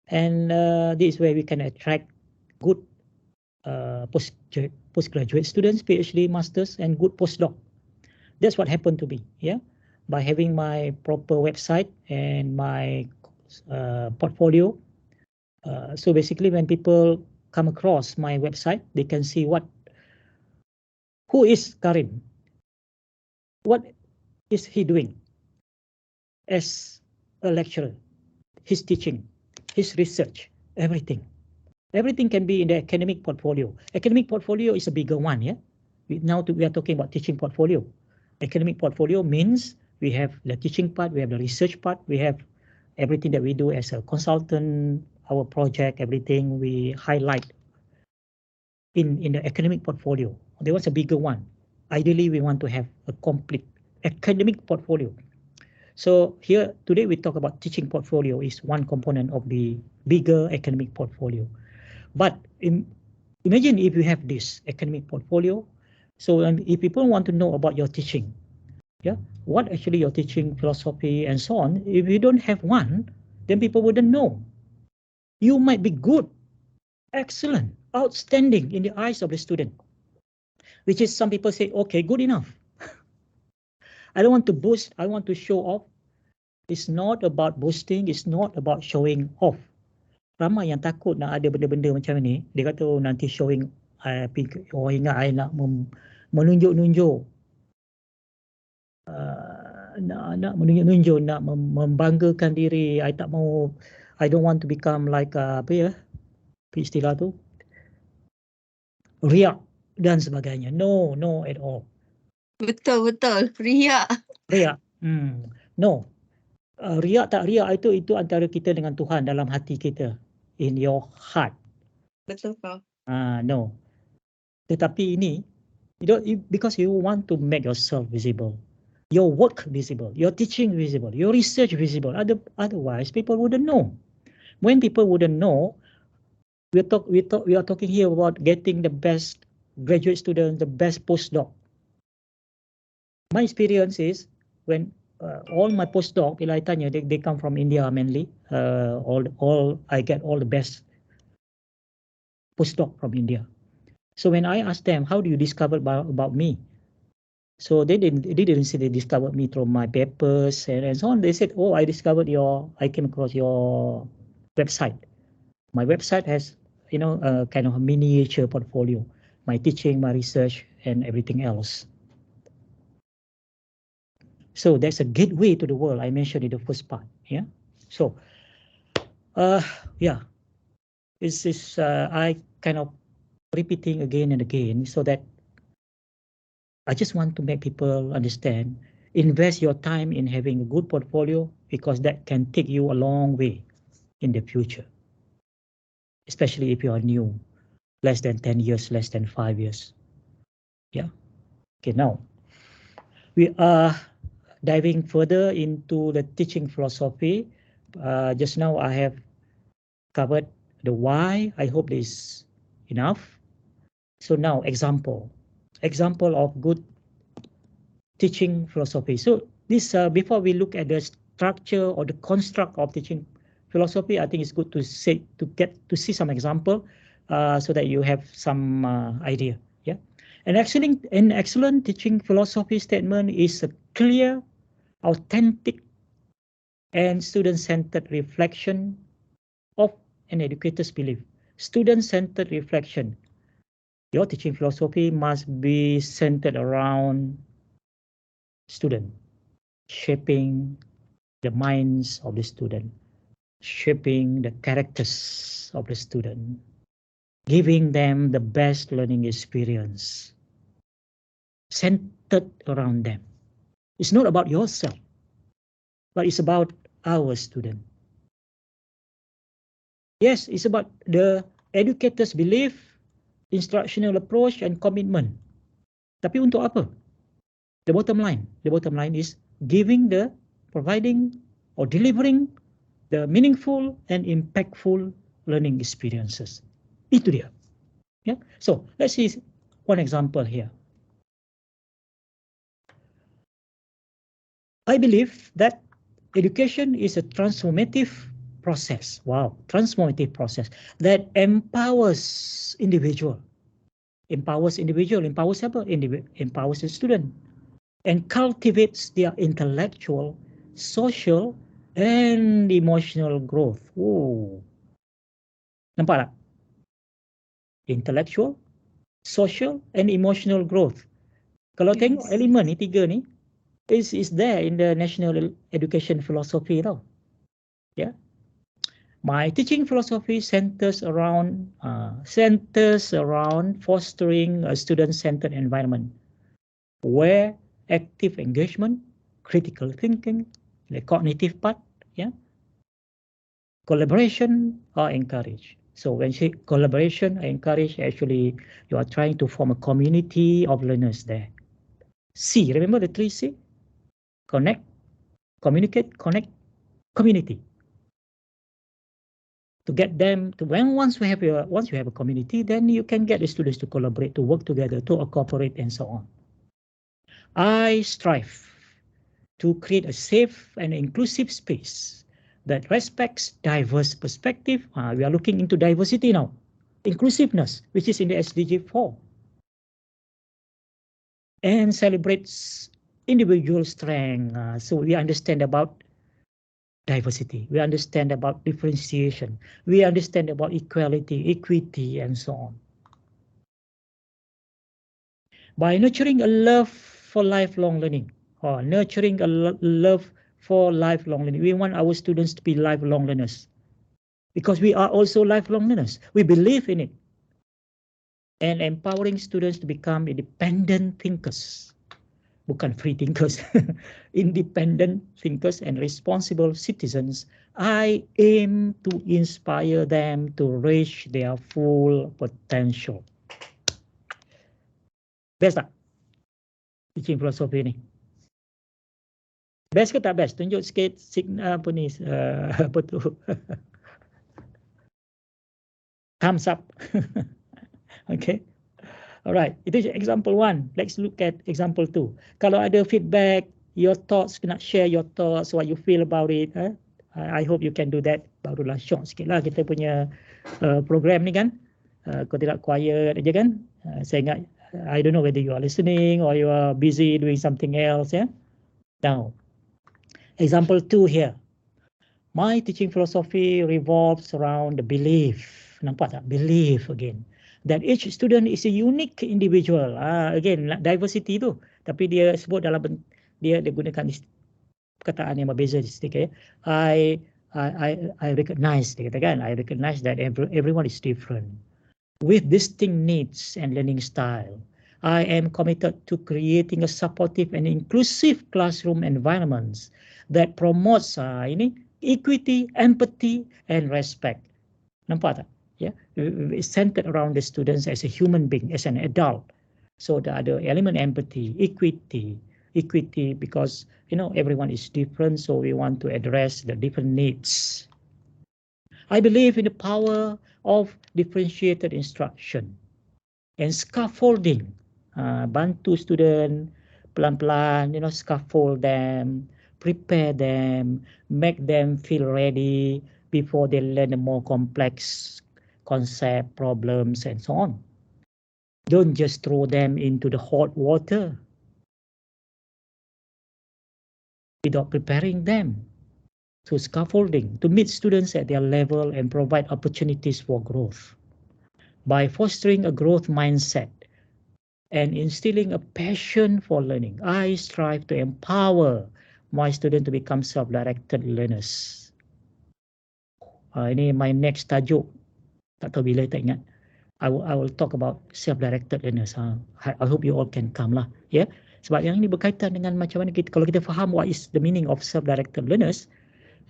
and this is where we can attract good postgraduate students, PhD, masters, and good postdoc. That's what happened to me. By having my proper website and my portfolio. So basically, when people come across my website, they can see who is Karim, what is he doing as a lecturer, his teaching, his research, everything. Everything can be in the academic portfolio. Academic portfolio is a bigger one. Now we are talking about teaching portfolio. Academic portfolio means we have the teaching part, we have the research part, we have everything that we do as a consultant, our project, everything we highlight in the academic portfolio. There was a bigger one. Ideally, we want to have a complete academic portfolio. So here today we talk about teaching portfolio is one component of the bigger academic portfolio. But imagine if you have this academic portfolio. So if people want to know about your teaching, what actually your teaching philosophy and so on, if you don't have one, then people wouldn't know. You might be good, excellent, outstanding in the eyes of the student, which is some people say, okay, good enough. I don't want to boast, I want to show off. It's not about boasting, it's not about showing off. ramai yang takut nak ada benda-benda macam ni. Dia kata nanti showing, orang ingat I nak menunjuk-nunjuk. Nak menunjuk-nunjuk, nak membanggakan diri. I tak mau, I don't want to become like apa istilah tu, riak dan sebagainya. No at all. Betul. Riak. No. Riak tak riak itu antara kita dengan Tuhan dalam hati kita, in your heart. Betul, Prof. No. Tetapi ini, because you want to make yourself visible, your work visible, your teaching visible, your research visible. Otherwise, people wouldn't know. When people wouldn't know, we are talking here about getting the best graduate student, the best postdoc. My experience is when all my postdoc, bila I tanya, they come from India mainly. I get all the best postdoc from India. So when I asked them, how do you discover about me? So they didn't say they discovered me through my papers and so on. They said, oh, I came across your website. My website has, kind of a miniature portfolio, my teaching, my research, and everything else. So that's a gateway to the world I mentioned in the first part. Yeah. So, this is I kind of repeating again and again so that I just want to make people understand. Invest your time in having a good portfolio because that can take you a long way in the future, especially if you are new, less than 10 years, less than 5 years. Yeah. Okay, now we are diving further into the teaching philosophy. Just now I have covered the why. I hope this is enough. So now example of good teaching philosophy. So this before we look at the structure or the construct of teaching philosophy, I think it's good to get to see some example so that you have some idea. Yeah, an excellent teaching philosophy statement is a clear, authentic, and student-centered reflection of an educator's belief. Student-centered reflection. Your teaching philosophy must be centered around student, shaping the minds of the student, shaping the characters of the student, giving them the best learning experience, centered around them. It's not about yourself, but it's about our student. Yes, it's about the educator's belief, instructional approach, and commitment. Tapi untuk apa? The bottom line is providing or delivering the meaningful and impactful learning experiences. Itu dia. Yeah. So let's see one example here. I believe that education is a transformative process. Wow, transformative process that empowers individual. Empowers siapa? Empowers the student. And cultivates their intellectual, social, and emotional growth. Oh. Nampak tak? Intellectual, social, and emotional growth. Kalau tengok elemen ni, tiga ni, is there in the national education philosophy tau. Yeah. My teaching philosophy centers around fostering a student-centered environment where active engagement, critical thinking, the cognitive part, yeah, collaboration are encouraged. So when you say collaboration, I encourage, actually you are trying to form a community of learners there. C, remember the 3 C? Connect, communicate, connect, community. To get them to once you have a community, then you can get the students to collaborate, to work together, to cooperate, and so on. I strive to create a safe and inclusive space that respects diverse perspective. We are looking into diversity now, inclusiveness, which is in the SDG 4, and celebrates individual strength. So we understand about diversity. We understand about differentiation. We understand about equality, equity, and so on. By nurturing a love for lifelong learning, or nurturing a love for lifelong learning, we want our students to be lifelong learners, because we are also lifelong learners. We believe in it. And empowering students to become independent thinkers, bukan free thinkers, independent thinkers and responsible citizens, I aim to inspire them to reach their full potential. Best tak? Teaching philosophy ni. Best ke tak best? Tunjuk sikit apa ni, apa tu? Thumbs up. Okay. Alright, itu example 1. Let's look at example 2. Kalau ada feedback, your thoughts, nak share your thoughts, what you feel about it. I hope you can do that. Barulah short sikit lah kita punya program ni kan. Kau tidak quiet aja kan. Saya ingat, I don't know whether you are listening or you are busy doing something else. Yeah? Now, example 2 here. My teaching philosophy revolves around the belief. Nampak tak? Belief again. That each student is a unique individual. Again, diversity tu. Tapi dia sebut dalam dia gunakan perkataan yang berbeza sedikit. I recognize, dia kata kan, I recognize that everyone is different with distinct needs and learning style. I am committed to creating a supportive and inclusive classroom environments that promotes equity, empathy, and respect. Nampak tak? Yeah, it's centered around the students as a human being, as an adult. So the other element, empathy, equity, because everyone is different, so we want to address the different needs. I believe in the power of differentiated instruction and scaffolding. Bantu student pelan-pelan, scaffold them, prepare them, make them feel ready before they learn the more complex concept, problems, and so on. Don't just throw them into the hot water without preparing them. So scaffolding to meet students at their level and provide opportunities for growth. By fostering a growth mindset and instilling a passion for learning, I strive to empower my students to become self-directed learners. Ini my next tajuk. Tak tahu bila, tak ingat. I will talk about self-directed learners. I hope you all can come lah. Yeah? Sebab yang ini berkaitan dengan macam mana kita, kalau kita faham what is the meaning of self-directed learners,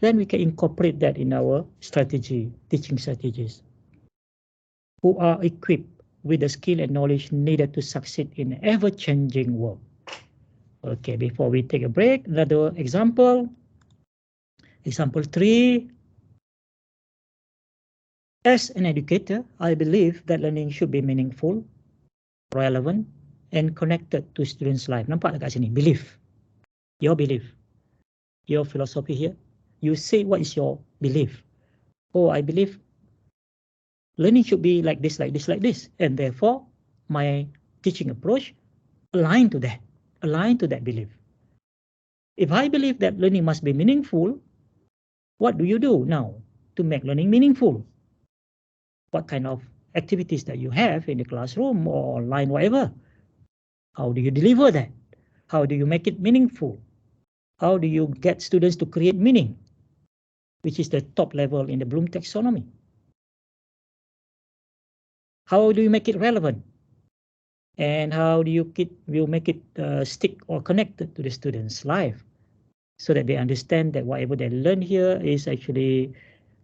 then we can incorporate that in our strategy, teaching strategies. Who are equipped with the skill and knowledge needed to succeed in ever-changing world. Okay, before we take a break, another example. Example 3. As an educator, I believe that learning should be meaningful, relevant, and connected to students' life. Nampak tak kat sini? Belief. Your belief. Your philosophy here. You say what is your belief. Oh, I believe learning should be like this, like this, like this. And therefore, my teaching approach align to that. Align to that belief. If I believe that learning must be meaningful, what do you do now to make learning meaningful? What kind of activities that you have in the classroom or online, whatever. How do you deliver that? How do you make it meaningful? How do you get students to create meaning, which is the top level in the Bloom taxonomy? How do you make it relevant? And how do you make it stick or connected to the students' life so that they understand that whatever they learn here is actually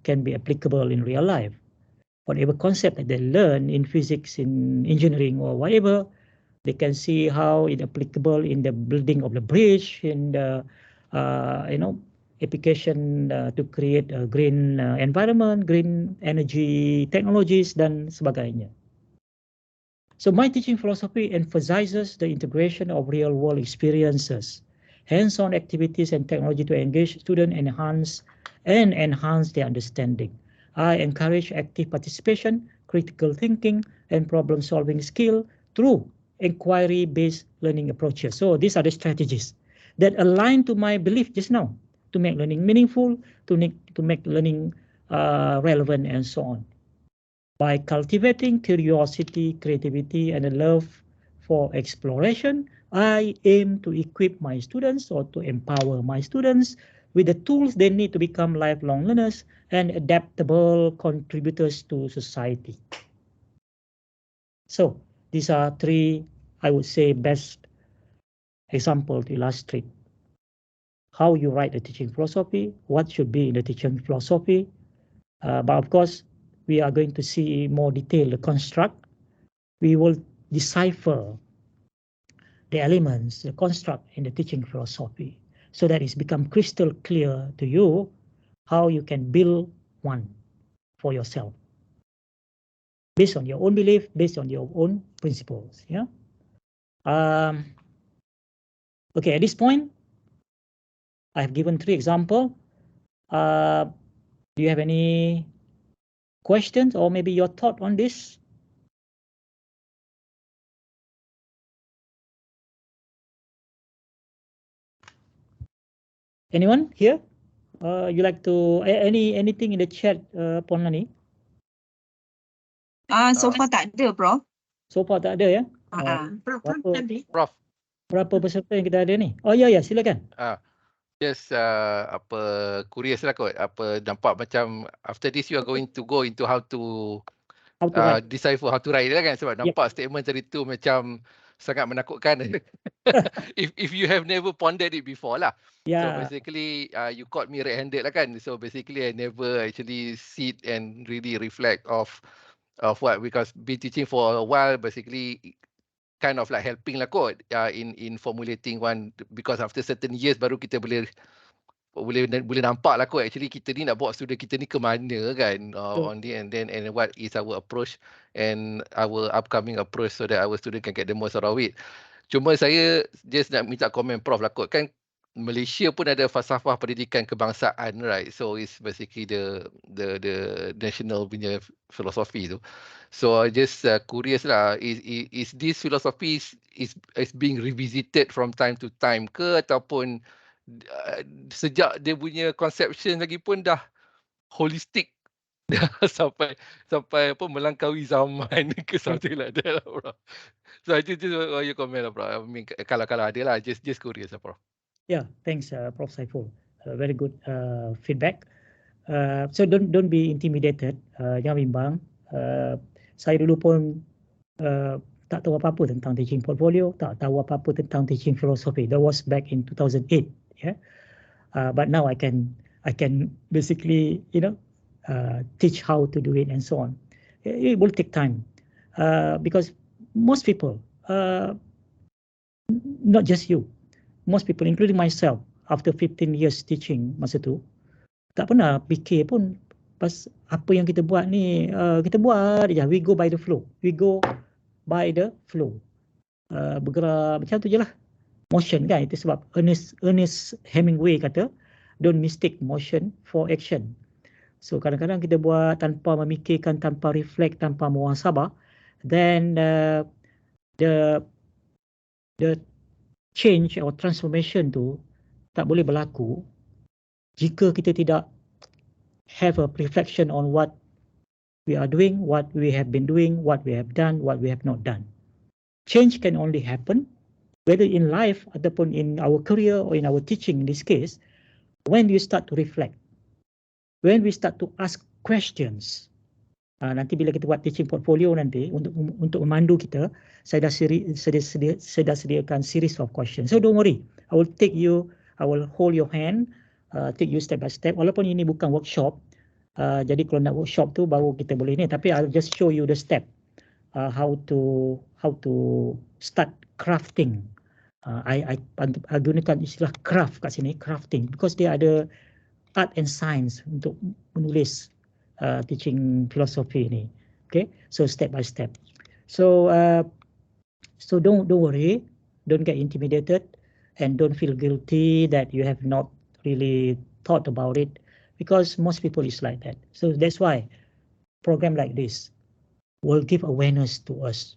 can be applicable in real life. Whatever concept that they learn in physics, in engineering, or whatever, they can see how it's applicable in the building of the bridge, in the application to create a green environment, green energy technologies, dan sebagainya. So my teaching philosophy emphasizes the integration of real-world experiences, hands-on activities, and technology to engage students, enhance their understanding. I encourage active participation, critical thinking, and problem-solving skill through inquiry-based learning approaches. So these are the strategies that align to my belief just now, to make learning meaningful, to make learning relevant, and so on. By cultivating curiosity, creativity, and a love for exploration, I aim to equip my students or to empower my students with the tools they need to become lifelong learners and adaptable contributors to society. So these are three, I would say, best examples to illustrate how you write a teaching philosophy, what should be in the teaching philosophy. But of course, we are going to see more detail the construct. We will decipher the elements, the construct in the teaching philosophy, so that it's become crystal clear to you how you can build one for yourself, based on your own belief, based on your own principles. Yeah. Okay, at this point, I have given 3 examples. Do you have any questions or maybe your thought on this? Anyone here? You like to anything in the chat, Ponlani? So far tak ada, Prof. So far tak ada ya? Berapa peserta yang kita ada ni? Oh ya, silakan. Just curious lah kot. Nampak macam after this you are going to go into how to decipher how to write lah kan, sebab nampak statement tadi tu macam sangat menakutkan. if you have never pondered it before lah. So basically you caught me red-handed lah kan. So basically I never actually sit and really reflect of what, because been teaching for a while, basically kind of like helping lah kot in formulating one, because after certain years baru kita boleh nampak lah kot actually kita ni nak bawa student kita ni ke mana kan, on the and what is our approach and our upcoming approach so that our student can get the most out of it. Cuma saya just nak minta komen Prof lah kot, kan Malaysia pun ada falsafah pendidikan kebangsaan, right? So it's basically the national punya philosophy tu. So I just curious lah, is this philosophy is being revisited from time to time ke, ataupun sejak dia punya conception lagi pun dah holistic dah sampai apa melangkaui zaman ke something like that lah, Prof. So I just your comment lah, Prof. I mean, kalau ada lah, just curious lah, Prof. Yeah, thanks, Prof. Saiful. Very good feedback. So don't be intimidated. Jangan bimbang. Saya dulu pun tak tahu apa-apa tentang teaching portfolio, tak tahu apa-apa tentang teaching philosophy. That was back in 2008. Yeah. But now I can basically teach how to do it and so on. It will take time because most people, not just you, most people, including myself, after 15 years teaching masa tu, tak pernah fikir pun pas apa yang kita buat ni, kita buat je, we go by the flow. We go by the flow. Bergerak macam tu je lah. Motion kan, itu sebab Ernest Hemingway kata, don't mistake motion for action. So kadang-kadang kita buat tanpa memikirkan, tanpa reflect, tanpa muhasabah, then the change or transformation tu tak boleh berlaku jika kita tidak have a reflection on what we are doing, what we have been doing, what we have done, what we have not done. Change can only happen, whether in life ataupun in our career or in our teaching in this case, when you start to reflect, when we start to ask questions. Nanti bila kita buat teaching portfolio nanti untuk memandu kita, saya dah sediakan series of questions. So don't worry, I will hold your hand, take you step by step. Walaupun ini bukan workshop, jadi kalau nak workshop tu baru kita boleh ni. Tapi I'll just show you the step, how to start crafting. I gunakan istilah craft kat sini, crafting, because dia ada art and science untuk menulis teaching philosophy ni. Okay, so step by step. So don't worry, don't get intimidated, and don't feel guilty that you have not really thought about it, because most people is like that. So that's why program like this will give awareness to us,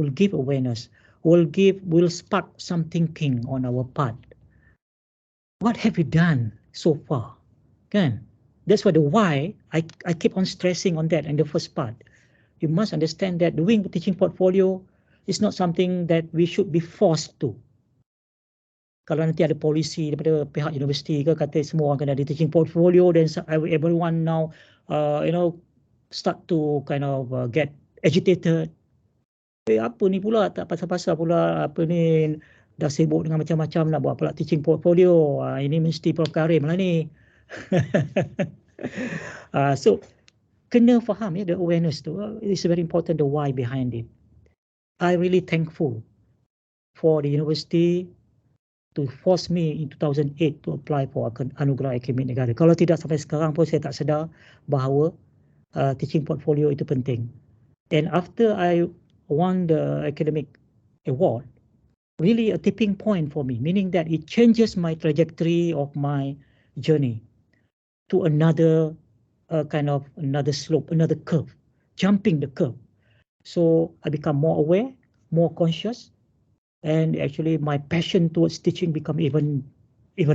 will spark some thinking on our part. What have we done so far. Kan? That's why the why I keep on stressing on that in the first part. You must understand that doing teaching portfolio is not something that we should be forced to. Kalau nanti ada polisi daripada pihak universiti ke kata semua orang kena ada teaching portfolio, then everyone now start to kind of get agitated. Apa ni pula, tak pasal-pasal pula, apa ni dah sibuk dengan macam-macam nak buat pula teaching portfolio. Ini mesti Prof Karim lah ni. So kena faham the awareness tu. It's very important, the why behind it. I really thankful for the university to force me in 2008 to apply for Anugerah Akademik Negara. Kalau tidak sampai sekarang pun saya tak sedar bahawa teaching portfolio itu penting. And after I won the academic award, really a tipping point for me, meaning that it changes my trajectory of my journey to another another slope, another curve, jumping the curve. So I become more aware, more conscious, and actually my passion towards teaching become even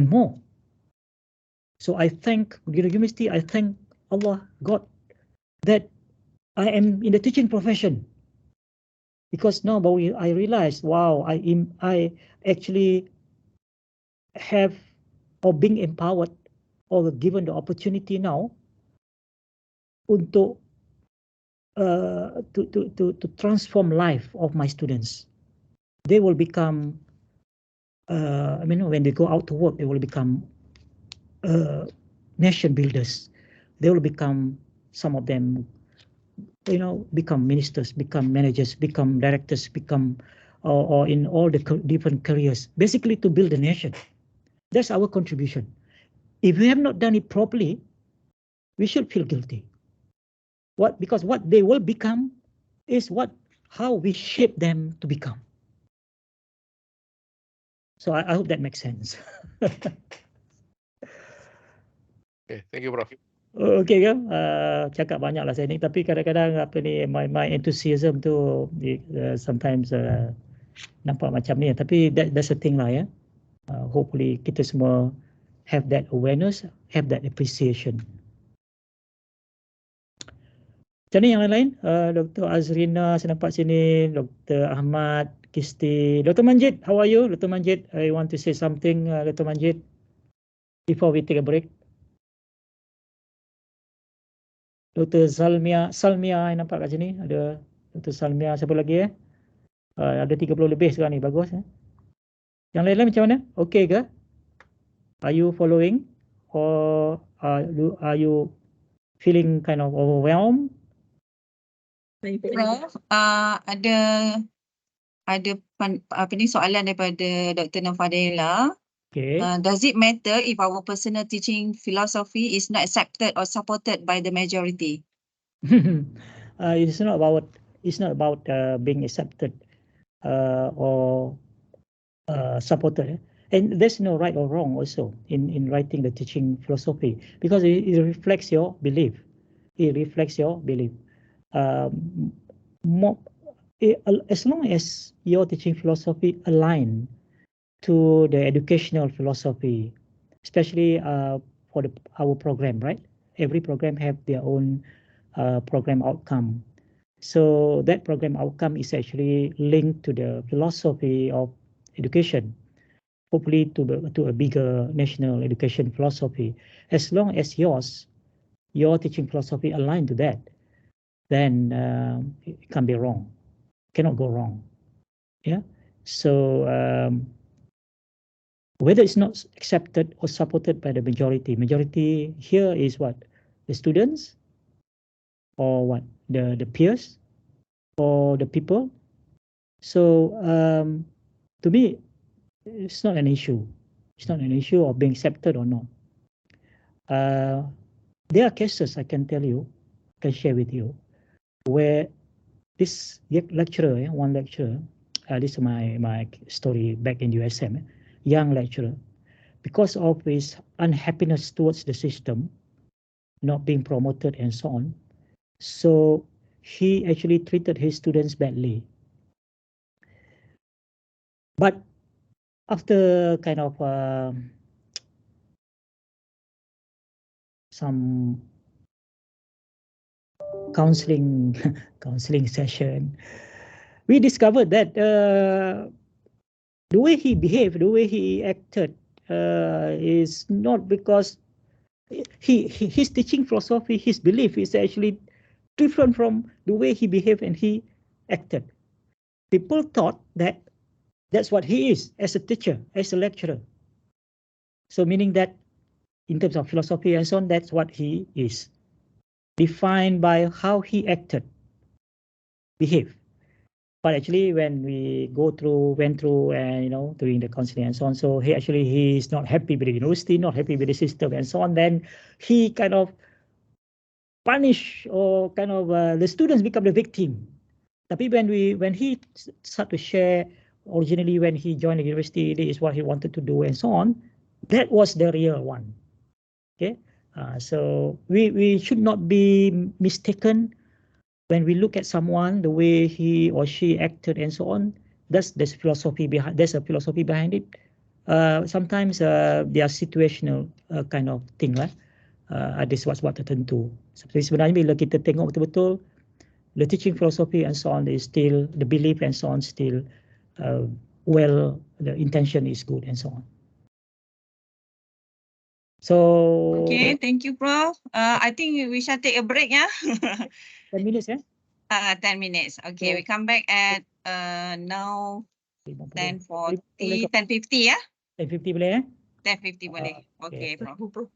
more. So I thank the university, I thank Allah, God, that I am in the teaching profession. Because now I realize, wow, I actually have or being empowered or given the opportunity now untuk to transform life of my students. They will become, when they go out to work, they will become nation builders. They will become, some of them, become ministers, become managers, become directors, become, or in all the different careers, basically to build a nation. That's our contribution. If we have not done it properly, we should feel guilty. Because what they will become is how we shape them to become. So I hope that makes sense. Okay, thank you, Prof. Okay ke? Cakap banyak lah saya ni, tapi kadang-kadang my enthusiasm tu sometimes nampak macam ni, tapi that's the thing lah ya. Hopefully kita semua have that awareness, have that appreciation. Macam ni yang lain-lain? Dr. Azrina saya nampak sini, Dr. Ahmad, Kisti, Dr. Manjid, how are you? Dr. Manjid, I want to say something, Dr. Manjid, before we take a break. Dr. Salmia, saya nampak kat sini, ada Dr. Salmia, siapa lagi ada 30 lebih sekarang ni, bagus. Yang lain-lain macam mana? Okay ke? Are you following? Or are you feeling kind of overwhelmed? Prof, ada soalan daripada Dr. Nafadela. Okay. Does it matter if our personal teaching philosophy is not accepted or supported by the majority? It's not about being accepted or supported. And there's no right or wrong also in writing the teaching philosophy, because it reflects your belief. It reflects your belief. As long as your teaching philosophy align to the educational philosophy, especially for our program, right? Every program have their own program outcome. So that program outcome is actually linked to the philosophy of education, hopefully to a bigger national education philosophy. As long as your teaching philosophy aligned to that, then it can't be wrong, cannot go wrong. Yeah. So whether it's not accepted or supported by the majority here is what? The students, or what? The peers, or the people. So to me, it's not an issue. It's not an issue of being accepted or not. There are cases I can tell you, can share with you, where this lecturer, one lecturer, this is my story back in USM, young lecturer, because of his unhappiness towards the system, not being promoted and so on, so he actually treated his students badly. But after kind of some counseling session, we discovered that the way he behaved, the way he acted, is not because his teaching philosophy, his belief is actually different from the way he behaved and he acted. People thought that that's what he is as a teacher, as a lecturer. So meaning that in terms of philosophy and so on, that's what he is, defined by how he acted, behave. But actually, when we went through, and doing the counseling and so on, so he's not happy with the university, not happy with the system and so on. Then he kind of punish, or kind of the students become the victim. Tapi when he start to share, originally when he joined the university, this is what he wanted to do and so on, that was the real one. Okay, so we should not be mistaken when we look at someone, the way he or she acted and so on. There's philosophy behind. There's a philosophy behind it. Sometimes they are situational kind of thing lah. Ada sebab-sebab tertentu. Sebenarnya bila kita tengok betul-betul, the teaching philosophy and so on is still, the belief and so on still, the intention is good and so on. So Okay, thank you, Prof. I think we shall take a break, yeah? 10 minutes, yeah? 10 minutes. Okay, we come back at now 10:40, 10:50, yeah? 10:50 boleh, eh? 10:50 boleh. Okay, Okay. Prof.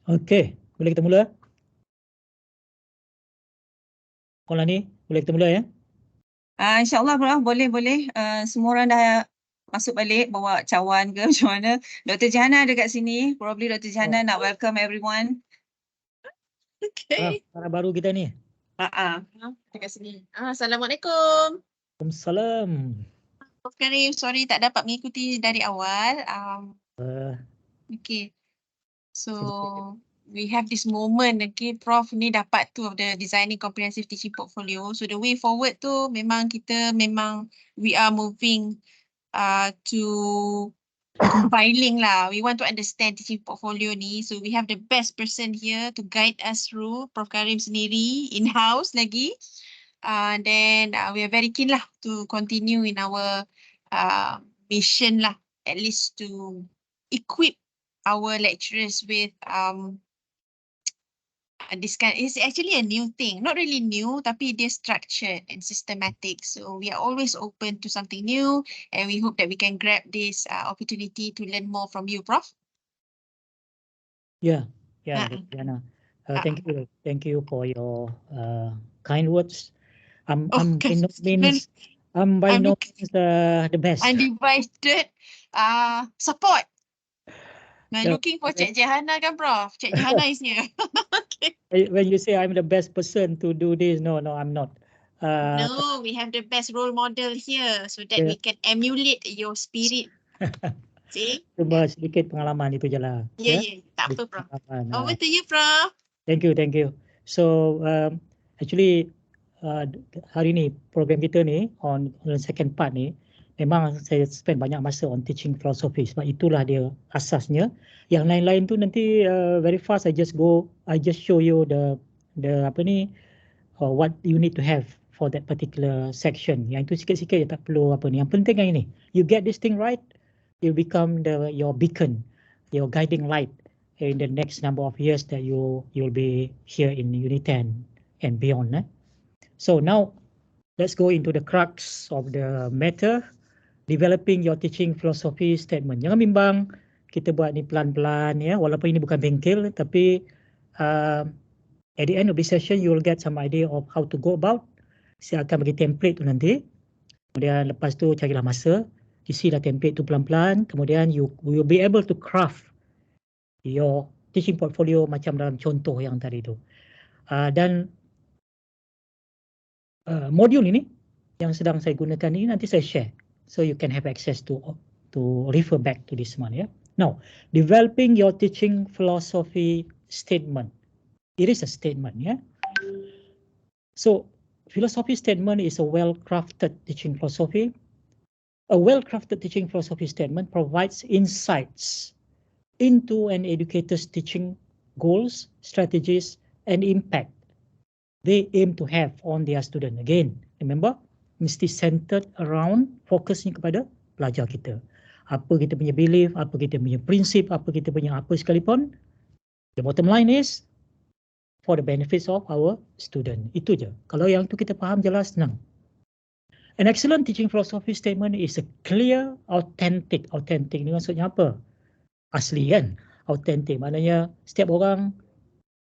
Okey, boleh kita mula? Qaulani, boleh kita mula ya? InsyaAllah Prof, boleh. Semua orang dah masuk balik bawa cawan ke macam mana. Dr. Jahana ada kat sini. Probably Dr. Jahana nak welcome everyone. Okay. Cara baru kita ni. Dekat sini. Assalamualaikum. Waalaikumsalam. Prof Karim, sorry tak dapat mengikuti dari awal. Okay. So we have this moment, okay, Prof ni dapat tu of the designing comprehensive teaching portfolio. So the way forward tu memang we are moving to compiling lah. We want to understand teaching portfolio ni. So we have the best person here to guide us through, Prof Karim sendiri, in-house lagi. Then we are very keen lah to continue in our mission lah, at least to equip our lecturers with this kind. It's actually a new thing, not really new, tapi dia structured and systematic. So we are always open to something new, and we hope that we can grab this opportunity to learn more from you, Prof. Yeah, Diana. Thank you for your kind words. I'm by no means the best. Undivided support. Looking for Cik Jahana kan, Prof? Cik Jahana is here. Okay. When you say I'm the best person to do this, no, I'm not. No, we have the best role model here so that we can emulate your spirit. See? Cuma sedikit pengalaman itu je lah. Yeah. Tak apa, Prof. Over to you, Prof. Thank you. So actually hari ni program kita ni on the second part ni memang saya spend banyak masa on teaching philosophy sebab itulah dia asasnya. Yang lain-lain tu nanti very fast I just show you the what you need to have for that particular section. Yang itu sikit-sikit je, tak perlu apa ni. Yang penting yang ini, you get this thing right, you become your beacon, your guiding light in the next number of years that you'll be here in Unit 10 and beyond. So now let's go into the crux of the matter, developing your teaching philosophy statement. Jangan bimbang, kita buat ni pelan-pelan ya, walaupun ini bukan bengkel, tapi at the end of the session you will get some idea of how to go about. Saya akan bagi template tu nanti. Kemudian lepas tu carilah masa, isilah template tu pelan-pelan, kemudian you will be able to craft your teaching portfolio macam dalam contoh yang tadi tu. Dan modul ini yang sedang saya gunakan ini nanti saya share, so you can have access to refer back to this one. Yeah. Now, developing your teaching philosophy statement. It is a statement. Yeah. So, philosophy statement is a well-crafted teaching philosophy. A well-crafted teaching philosophy statement provides insights into an educator's teaching goals, strategies, and impact they aim to have on their student. Again, remember, mesti centered around, fokusnya kepada pelajar kita. Apa kita punya belief, apa kita punya prinsip, apa kita punya apa sekalipun, the bottom line is for the benefits of our student. Itu je. Kalau yang tu kita faham jelas, senang. An excellent teaching philosophy statement is a clear, authentic. Authentic ni maksudnya apa? Asli kan? Authentic maknanya setiap orang,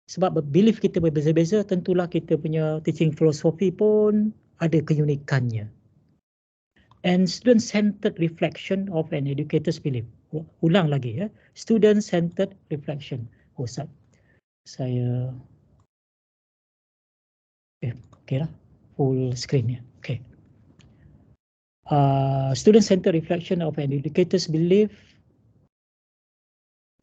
sebab belief kita berbeza-beza, tentulah kita punya teaching philosophy pun ada keunikannya. And student-centered reflection of an educator's belief. Ulang lagi ya. Student-centered reflection. Saya okay lah. Full screen ya. Okay. Student-centered reflection of an educator's belief,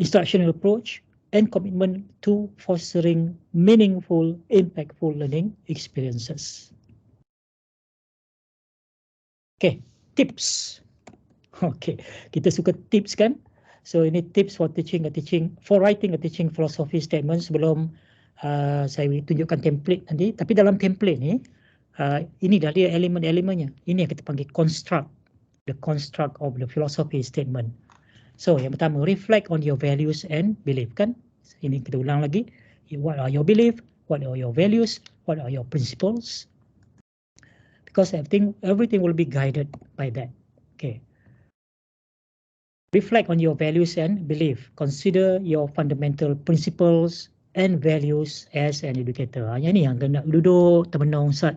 instructional approach, and commitment to fostering meaningful, impactful learning experiences. Okay, tips. Okay, kita suka tips kan? So ini tips for writing a teaching philosophy statement sebelum Saya tunjukkan template nanti. Tapi dalam template ni, ini dah dia elemen-elemennya. Ini yang kita panggil construct. The construct of the philosophy statement. So yang pertama, reflect on your values and belief, kan? Ini kita ulang lagi. What are your belief? What are your values? What are your principles? Because everything will be guided by that. Okay. Reflect on your values and belief. Consider your fundamental principles and values as an educator. Yang ni yang kena duduk termenung, Ustaz.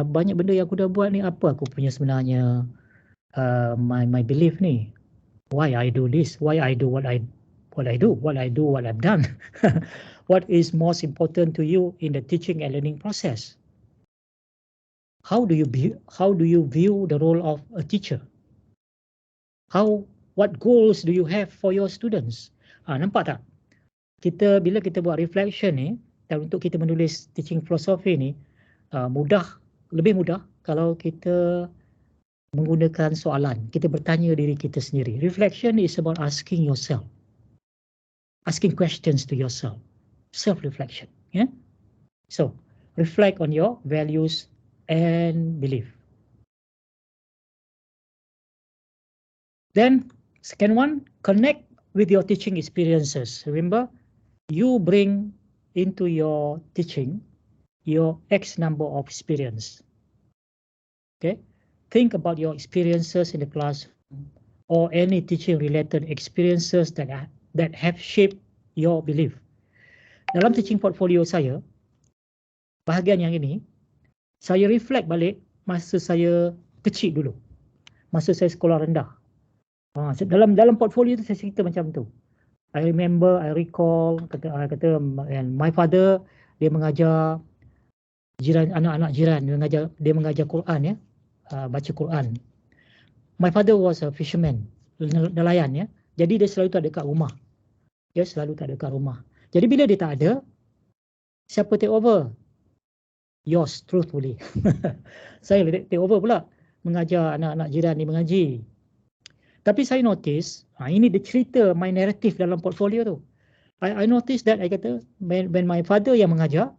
Banyak benda yang aku dah buat ni, apa aku punya sebenarnya my belief ni? Why I do this? Why I do what I do? What I've done? What is most important to you in the teaching and learning process? How do you view the role of a teacher? What goals do you have for your students? Nampak tak? Bila kita buat reflection ni, dan untuk kita menulis teaching philosophy ni, lebih mudah kalau kita menggunakan soalan. Kita bertanya diri kita sendiri. Reflection is about asking yourself. Asking questions to yourself. Self-reflection. Yeah? So, reflect on your values and belief. Then, second one, connect with your teaching experiences. Remember, you bring into your teaching your X number of experience. Okay? Think about your experiences in the classroom or any teaching-related experiences that have shaped your belief. Dalam teaching portfolio saya, bahagian yang ini, saya reflect balik masa saya kecil dulu. Masa saya sekolah rendah. Dalam portfolio tu saya cerita macam tu. I recall, kata my father, dia mengajar anak-anak jiran, dia mengajar Quran, ya. Baca Quran. My father was a fisherman, nelayan, ya. Jadi dia selalu tak ada kat rumah. Jadi bila dia tak ada, siapa take over? Yours, truthfully. Saya take over pula, mengajar anak-anak jiran ni mengaji. Tapi saya notice, ini dia cerita my narrative dalam portfolio tu. I notice that, I kata, when my father yang mengajar,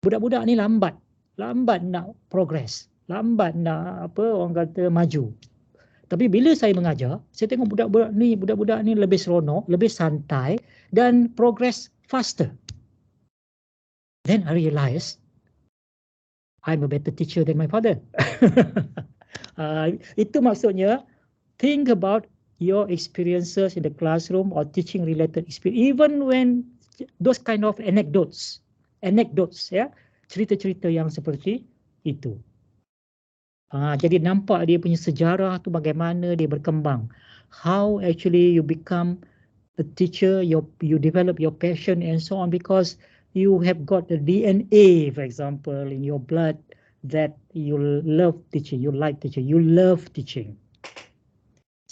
budak-budak ni lambat nak progress. Lambat nak orang kata maju. Tapi bila saya mengajar, saya tengok budak-budak ni lebih seronok, lebih santai dan progress faster. Then I realised I'm a better teacher than my father. Itu maksudnya, think about your experiences in the classroom or teaching related experience, even when those kind of anecdotes, ya, cerita-cerita yang seperti itu. Jadi nampak dia punya sejarah tu bagaimana dia berkembang. How actually you become a teacher, you develop your passion and so on because you have got the DNA, for example, in your blood that you love teaching, you like teaching, you love teaching.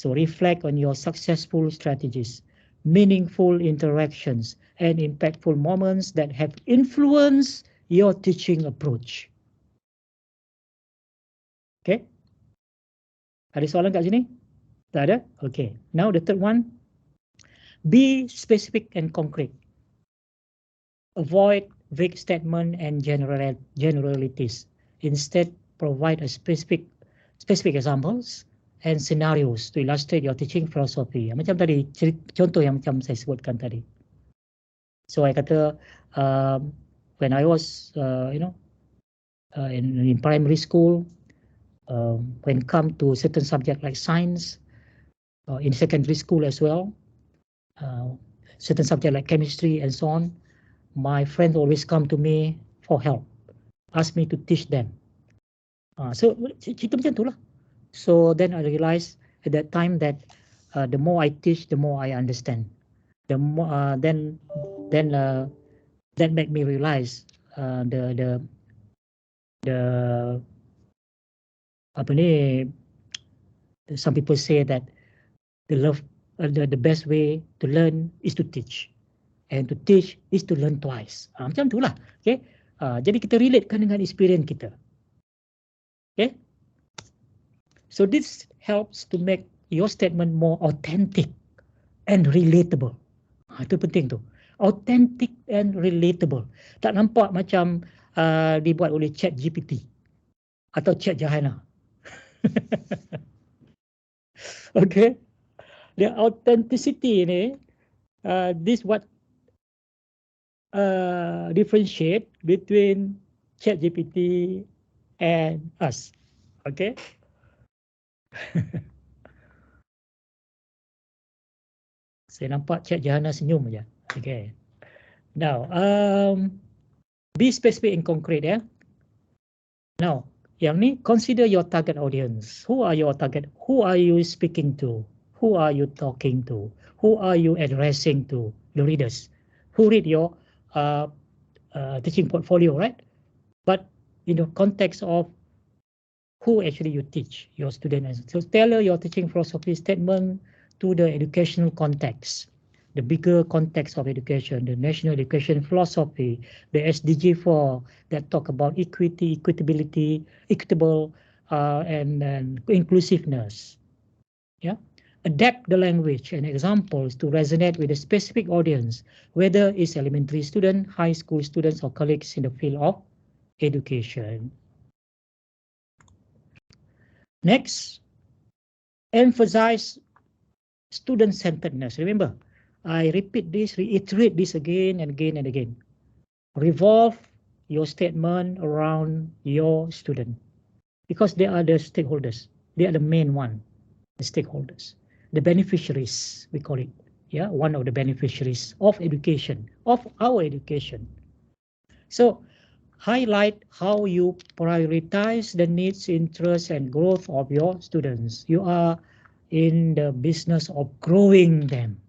So reflect on your successful strategies, meaningful interactions, and impactful moments that have influenced your teaching approach. Okay. Ada soalan kat sini? Tak ada? Okay. Now the third one. Be specific and concrete. Avoid vague statement and generalities. Instead, provide a specific examples and scenarios to illustrate your teaching philosophy. Macam tadi, contoh yang macam saya sebutkan tadi. So I kata, when I was, in primary school, when come to certain subject like science, in secondary school as well, certain subject like chemistry and so on, my friends always come to me for help, ask me to teach them. So cerita macam tu lah. So then I realized at that time that the more I teach, the more I understand. The more then that made me realize the some people say that the best way to learn is to teach, and to teach is to learn twice. Macam tu lah. Okay. Jadi kita relatekan dengan experience kita. Okay. So this helps to make your statement more authentic and relatable. Itu penting tu. authentic and relatable. Tak nampak macam dibuat oleh ChatGPT atau Chat Jahana. Okay, the authenticity ni, this what differentiate between ChatGPT and us. Okay. Saya nampak Chat Jahana senyum aja. Okay. Now, be specific and concrete, ya. Now, yang ni, consider your target audience. Who are your target? Who are you speaking to? Who are you talking to? Who are you addressing to? The readers who read your teaching portfolio, right? But in the context of who actually you teach your students. So tailor your teaching philosophy statement to the educational context, the bigger context of education, the national education philosophy, the SDG 4 that talk about equity, equitability, equitable, and inclusiveness. Yeah, adapt the language and examples to resonate with a specific audience, whether it's elementary student, high school students, or colleagues in the field of education. Next, emphasize student-centeredness. Remember, I repeat this, reiterate this again and again and again. Revolve your statement around your student, because they are the stakeholders. They are the main one, the stakeholders, the beneficiaries, we call it. Yeah, one of the beneficiaries of education, of our education. So, highlight how you prioritize the needs, interests, and growth of your students. You are in the business of growing them.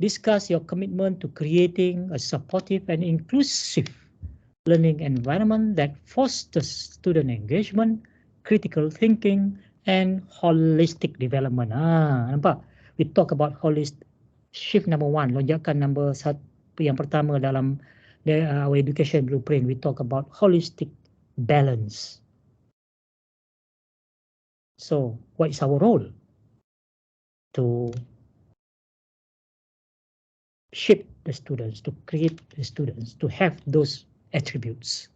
Discuss your commitment to creating a supportive and inclusive learning environment that fosters student engagement, critical thinking, and holistic development. Nampak? We talk about holistic shift number 1, lonjakan number 1 yang pertama dalam our education blueprint. We talk about holistic balance. So, what is our role? To shape the students, to create the students, to have those attributes.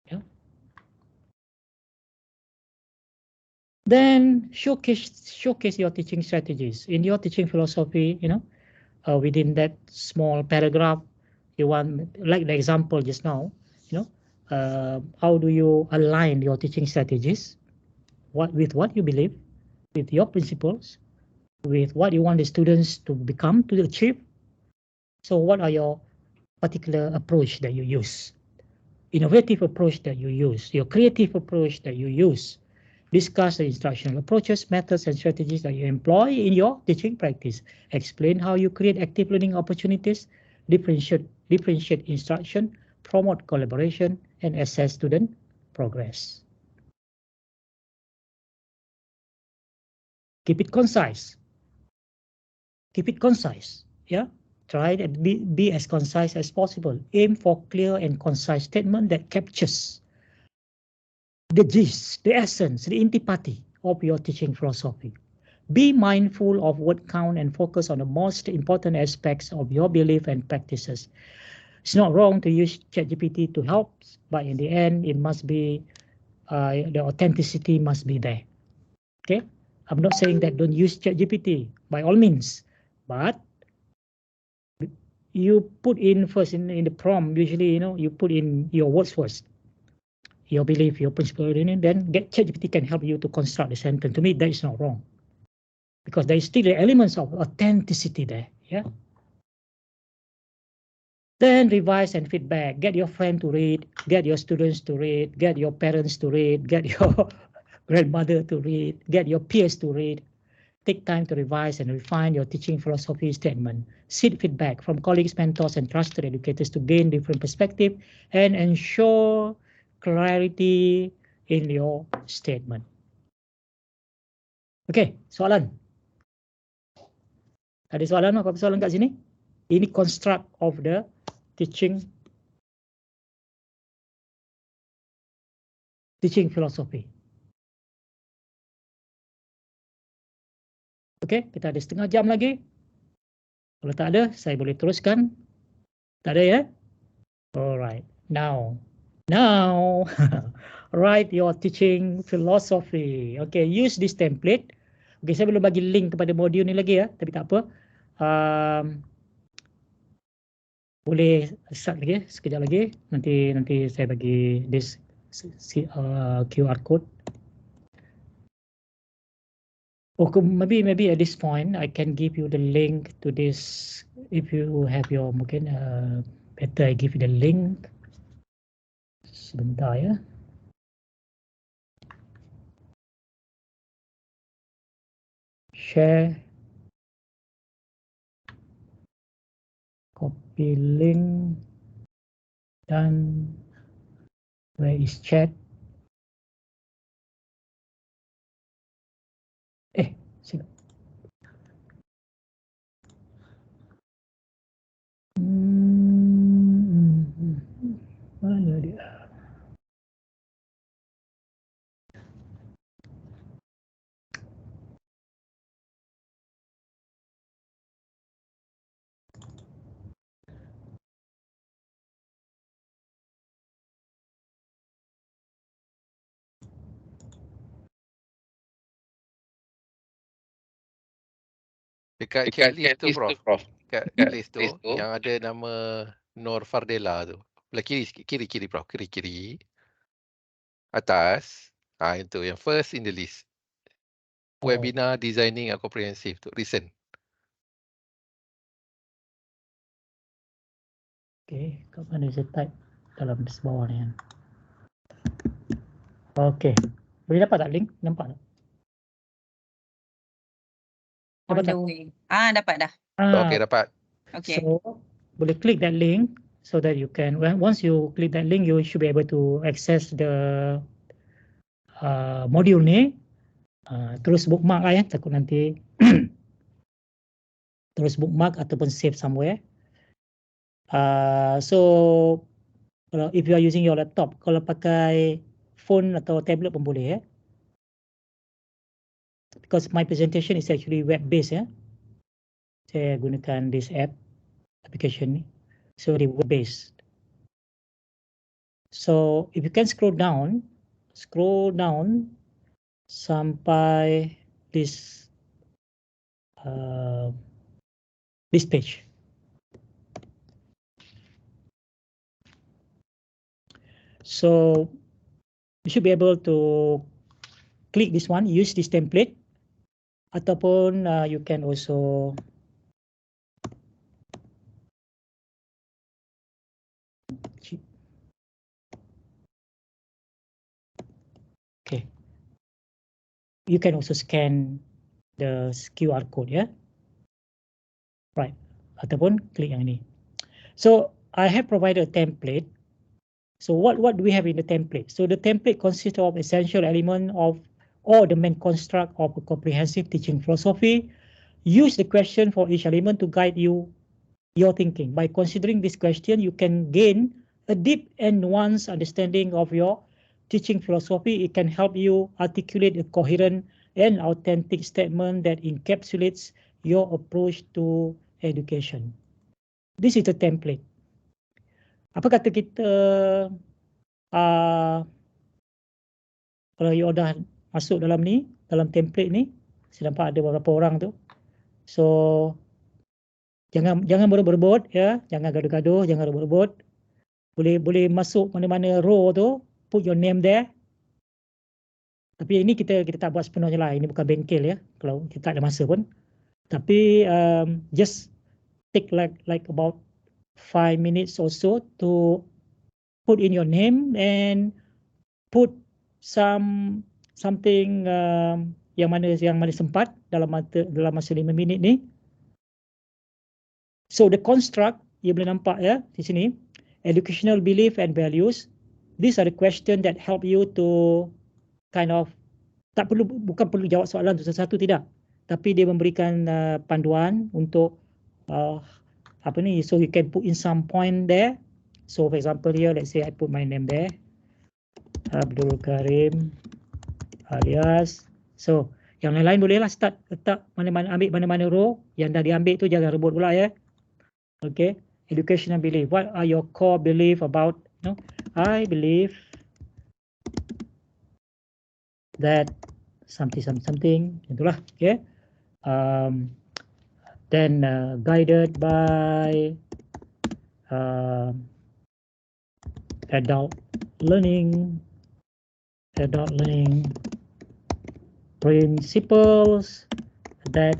Yeah. Then showcase your teaching strategies in your teaching philosophy. Within that small paragraph, you want, like the example just now. How do you align your teaching strategies? With what you believe, with your principles, with what you want the students to become, to achieve. So what are your particular approach that you use? Innovative approach that you use, your creative approach that you use. Discuss the instructional approaches, methods, and strategies that you employ in your teaching practice. Explain how you create active learning opportunities, differentiate instruction, promote collaboration, and assess student progress. Keep it concise. Keep it concise. Yeah. Try to be as concise as possible. Aim for clear and concise statement that captures the gist, the essence, the intipati of your teaching philosophy. Be mindful of word count and focus on the most important aspects of your belief and practices. It's not wrong to use ChatGPT to help, but in the end, it must be the authenticity must be there. Okay, I'm not saying that don't use ChatGPT by all means, but you put in first in the prompt. Usually, you put in your words first, your belief, your principle, and then ChatGPT can help you to construct the sentence. To me, that is not wrong, because there is still the elements of authenticity there. Yeah. Then revise and feedback. Get your friend to read, get your students to read, get your parents to read, get your grandmother to read, get your peers to read. Take time to revise and refine your teaching philosophy statement. Seek feedback from colleagues, mentors, and trusted educators to gain different perspective and ensure clarity in your statement. Okay, soalan? Ada soalan? Apa soalan kat sini? Ini construct of the teaching philosophy. Okay, kita ada setengah jam lagi. Kalau tak ada, saya boleh teruskan. Tak ada ya? Alright. Now write your teaching philosophy. Okay, use this template. Okay, saya belum bagi link kepada modul ni lagi ya, tapi tak apa. Boleh start lagi sekejap lagi. Nanti saya bagi this QR code. Okay, maybe at this point I can give you the link to this. If you have your mungkin better I give you the link. Sebentar ya. Share. Copy link. Dan where is chat? Sini. Mana dia? Dekat checklist tu Prof. Dekat list tu yang ada nama Nur Fardela tu. Belah kiri sikit, kiri Prof, kiri. Atas. Itu yang first in the list. Webinar Designing a Comprehensive tu, recent. Okay, kat mana saya type dalam bawah ni. Okay, boleh dapat tak link? Nampak tak? On the way. Dapat dah. Okay, dapat. Okay. So, boleh click that link so that you can, once you click that link, you should be able to access the module ni. Terus bookmark lah ya, takut nanti terus bookmark ataupun save somewhere. So, if you are using your laptop, kalau pakai phone atau tablet pun boleh ya. Because my presentation is actually web-based ya. Saya gunakan this application ni. So, dia web-based. So, if you can scroll down sampai this page. So you should be able to click this one, use this template, ataupun you can also you can also scan the QR code ya. Right. Ataupun klik yang ini. So I have provided a template. So what do we have in the template? So the template consists of essential element of or the main construct of a comprehensive teaching philosophy. Use the question for each element to guide your thinking. By considering this question, you can gain a deep and nuanced understanding of your teaching philosophy. It can help you articulate a coherent and authentic statement that encapsulates your approach to education. This is the template. Apa kata kita kalau you dah masuk dalam ni, dalam template ni, saya nampak ada beberapa orang tu. So jangan berebut ya, jangan gaduh-gaduh, jangan berebut. Boleh masuk mana-mana row tu, put your name there. Tapi ini kita tak buat sepenuhnya lah, ini bukan bengkel ya, kalau kita tak ada masa pun. Tapi just take like about 5 minutes or so to put in your name and put something yang mana sempat dalam masa 5 minit ni. So the construct, you boleh nampak ya di sini, educational belief and values. These are the question that help you to kind of bukan perlu jawab soalan satu-satu, tidak, tapi dia memberikan panduan untuk so you can put in some point there. So for example here, let's say I put my name there, Abdul Karim alias. So yang lain-lain bolehlah letak ambil mana-mana row yang dah diambil tu, jangan rebut pula ya. Okay, educational belief. What are your core belief about, I believe that something, itulah, okay. Then guided by adult learning principles that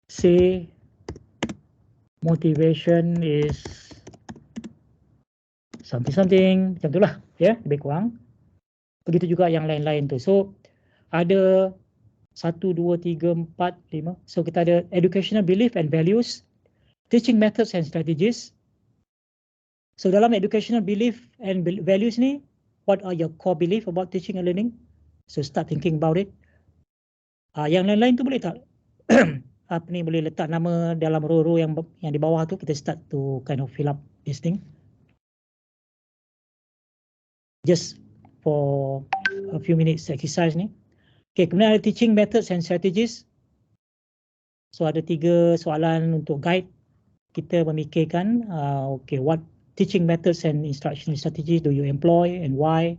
say motivation is something, macam itulah, ya, lebih kurang. Begitu juga yang lain-lain tu. So ada 1, 2, 3, 4, 5. So kita ada educational belief and values, teaching methods and strategies. So dalam educational belief and values ni, what are your core belief about teaching and learning? So start thinking about it. Yang lain-lain tu boleh tak? Boleh letak nama dalam row-row yang di bawah tu, kita start to kind of fill up this thing. Just for a few minutes exercise ni. Okay, kemudian ada teaching methods and strategies. So ada 3 soalan untuk guide kita memikirkan, okay, what teaching methods and instructional strategies do you employ and why?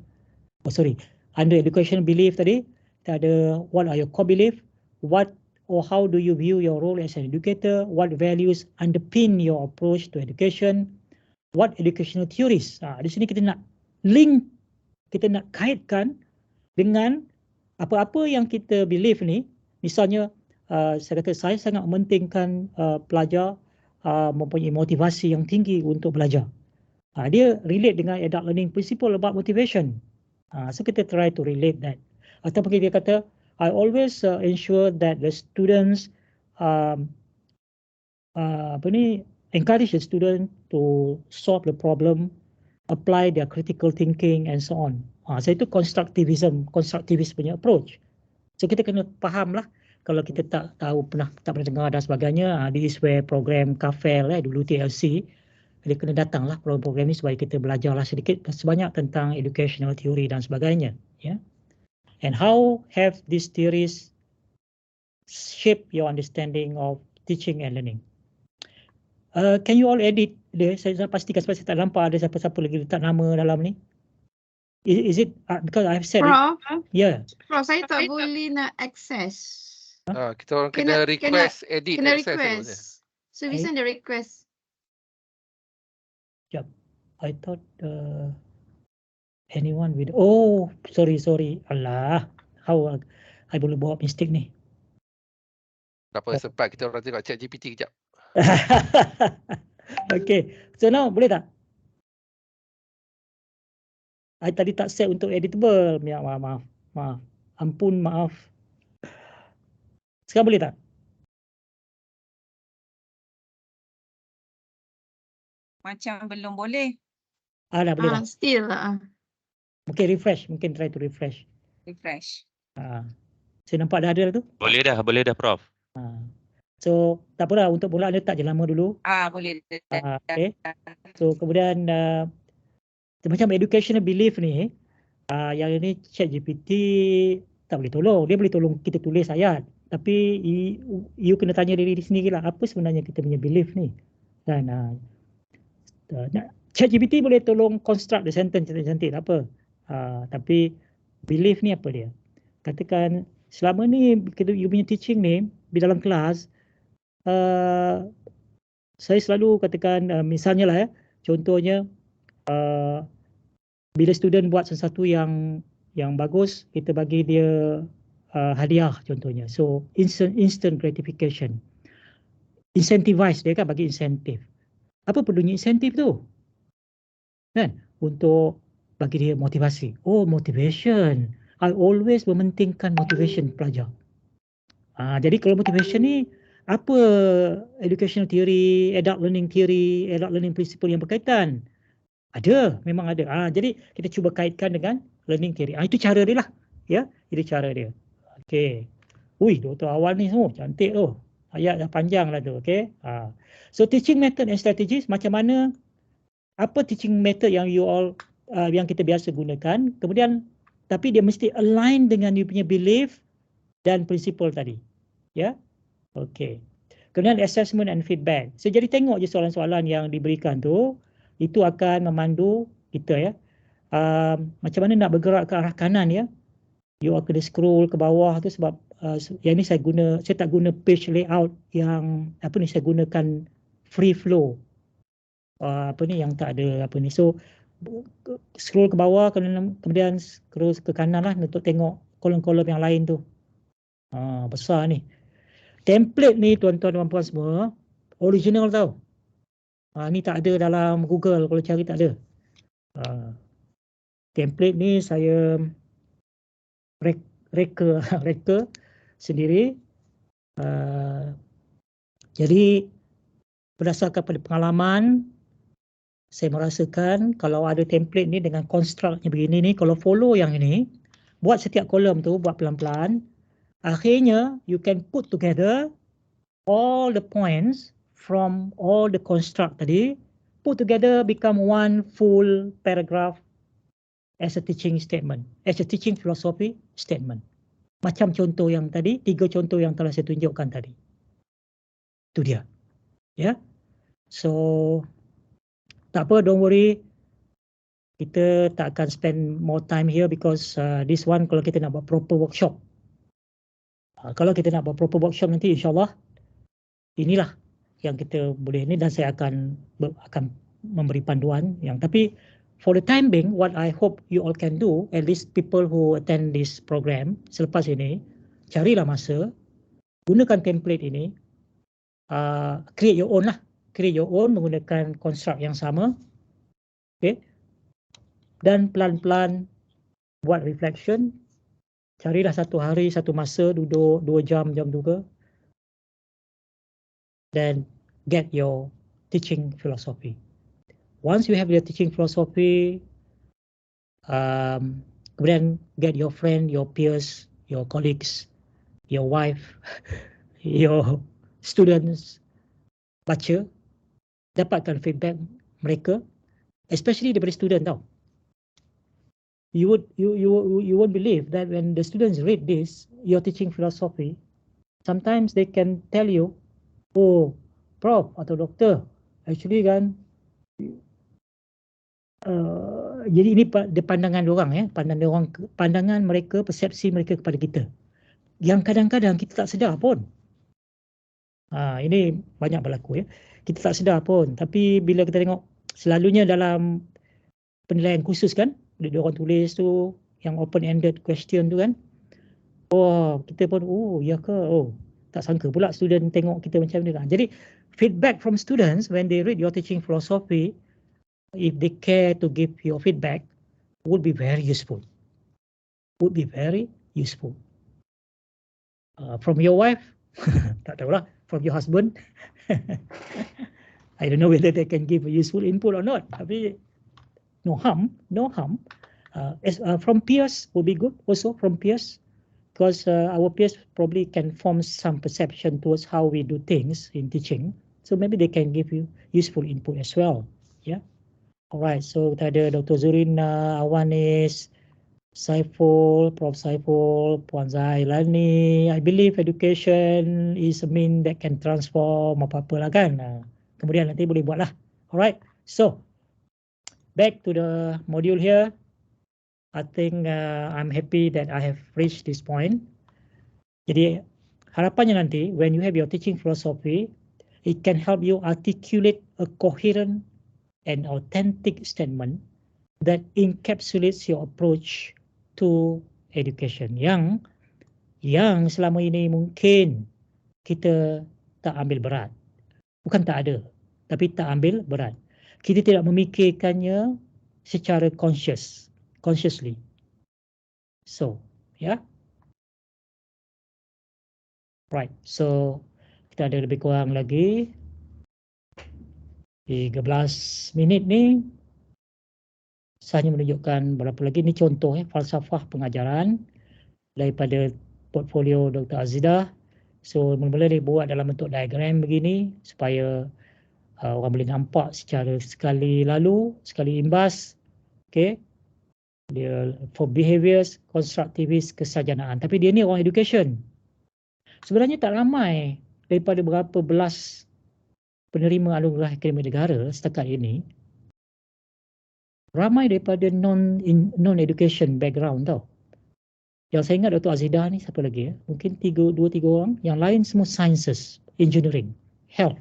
Under educational belief tadi, kita ada what are your core belief, what or how do you view your role as an educator, what values underpin your approach to education, what educational theories. Di sini kita nak link, kita nak kaitkan dengan apa-apa yang kita believe ni. Misalnya, saya kata saya sangat mementingkan pelajar mempunyai motivasi yang tinggi untuk belajar. Dia relate dengan adult learning principle about motivation. So kita try to relate that. Ataupun kita kata, I always ensure that the students encourage the student to solve the problem, apply their critical thinking and so on. So itu constructivism punya approach. So kita kena faham lah, kalau kita tak pernah dengar dan sebagainya, this is where program KAFEL dulu TLC, dia kena datang lah program ni supaya kita belajarlah sedikit sebanyak tentang educational theory dan sebagainya, ya. And how have these theories shape your understanding of teaching and learning? Can you all edit dia? Saya pastikan sebab saya tak nampak ada siapa-siapa lagi letak nama dalam ni. Is it because I've said Prof, yeah. Prof, saya tak boleh nak access. Kita orang kena request edit Kena access. request. So we send the request. Jap. I thought anyone with sorry. Alah, how I boleh buat mistake ni. Tak apa, sempat kita orang tengok ChatGPT kejap. Okay. So now boleh tak? I tadi tak set untuk editable. Maaf. Ampun, maaf. Sekarang boleh tak? Macam belum boleh. Dah boleh dah. Still. Mungkin refresh. Mungkin try to refresh. Saya nampak dah ada tu? Boleh dah Prof. So tak apalah, untuk mula letak je lama dulu. Boleh. Okay. So kemudian macam educational belief ni, yang ini ChatGPT tak boleh tolong. Dia boleh tolong kita tulis ayat. Tapi you kena tanya diri sendiri lah, apa sebenarnya kita punya belief ni. Dan ChatGPT boleh tolong construct the sentence cantik-cantik, tak apa. Tapi belief ni apa dia? Katakan selama ni you punya teaching ni di dalam kelas, saya selalu katakan misalnya lah contohnya bila student buat sesuatu yang bagus, kita bagi dia hadiah contohnya. So instant gratification. Incentivize dia kan, bagi insentif. Apa perlunya insentif tu? Kan? Untuk bagi dia motivasi. Motivation. I always mementingkan motivation pelajar. Jadi kalau motivation ni, apa educational theory, adult learning theory, adult learning principle yang berkaitan? Ada, memang ada. Jadi kita cuba kaitkan dengan learning theory. Itu cara dia lah. Ya, itu cara dia. Okey. Doktor awal ni semua cantik tu. Ayat dah panjang lah tu. Okey. So teaching method and strategies, macam mana, apa teaching method yang you all yang kita biasa gunakan. Kemudian tapi dia mesti align dengan you punya belief dan principle tadi. Ya. Okey. Kemudian assessment and feedback. So jadi tengok je soalan-soalan yang diberikan tu, itu akan memandu kita ya. Macam mana nak bergerak ke arah kanan ya. You akan scroll ke bawah tu sebab yang ni saya tak guna page layout yang saya gunakan free flow. Yang tak ada So scroll ke bawah kemudian scroll ke kanan lah untuk tengok kolom-kolom yang lain tu. Besar ni. Template ni tuan-tuan dan puan semua original tau. Ni tak ada dalam Google, kalau cari tak ada. Template ni saya reka sendiri. Jadi berdasarkan pada pengalaman, saya merasakan kalau ada template ni dengan constructnya begini ni, kalau follow yang ini, buat setiap kolom tu, buat pelan-pelan, akhirnya you can put together all the points from all the construct tadi, put together become one full paragraph as a teaching statement, as a teaching philosophy statement. Macam contoh yang tadi, 3 contoh yang telah saya tunjukkan tadi. Itu dia. Ya. So tak apa, don't worry. Kita tak akan spend more time here because this one kalau kita nak buat proper workshop. Kalau kita nak buat proper workshop nanti insyaAllah inilah yang kita boleh ni, dan saya akan memberi panduan yang, tapi for the time being what I hope you all can do, at least people who attend this program selepas ini, carilah masa, gunakan template ini, create your own menggunakan construct yang sama, okay, dan pelan-pelan buat reflection. Carilah satu hari, satu masa, duduk 2 jam, jam 2, then get your teaching philosophy. Once you have your teaching philosophy, kemudian get your friend, your peers, your colleagues, your wife, your students, baca, dapatkan feedback mereka, especially daripada student tau. You won't believe that when the students read this, your teaching philosophy, sometimes they can tell you, oh, Prof atau Doktor, actually kan, jadi ini pandangan diorang ya, pandangan mereka, persepsi mereka kepada kita, yang kadang-kadang kita tak sedar pun. Ini banyak berlaku ya, kita tak sedar pun, tapi bila kita tengok selalunya dalam penilaian khusus kan, dia orang tulis tu yang open-ended question tu kan, kita pun ya ke, tak sangka pula student tengok kita macam ni lah. Jadi feedback from students when they read your teaching philosophy, if they care to give your feedback, would be very useful. From your wife, tak tahulah, from your husband, I don't know whether they can give a useful input or not. Tapi no harm. From peers would be good also, from peers, because our peers probably can form some perception towards how we do things in teaching. So maybe they can give you useful input as well. Yeah. Alright, so kita ada Dr. Zurina, Awanis, Saiful, Prof. Saiful, Puan Zailani. I believe education is a mean that can transform apa-apa lah kan. Kemudian nanti boleh buat lah. Alright, so back to the module here. I think I'm happy that I have reached this point. Jadi harapannya nanti when you have your teaching philosophy, it can help you articulate a coherent and authentic statement that encapsulates your approach to education yang selama ini mungkin kita tak ambil berat. Bukan tak ada, tapi tak ambil berat. Kita tidak memikirkannya secara consciously. So, yeah. Right, so kita ada lebih kurang lagi 13 minit ni. Saya hanya menunjukkan berapa lagi. Ini contoh falsafah pengajaran daripada portfolio Dr. Azidah. So mula-mula dia buat dalam bentuk diagram begini supaya orang boleh nampak secara sekali lalu, sekali imbas. Okay. Dia for behaviors, constructivist, kesarjanaan. Tapi dia ni orang education. Sebenarnya tak ramai daripada berapa belas penerima anugerah akademik negara setakat ini, ramai daripada non-education background tau. Yang saya ingat Dr. Azidah ni, siapa lagi ya? Mungkin 2-3 orang. Yang lain semua sciences, engineering, health.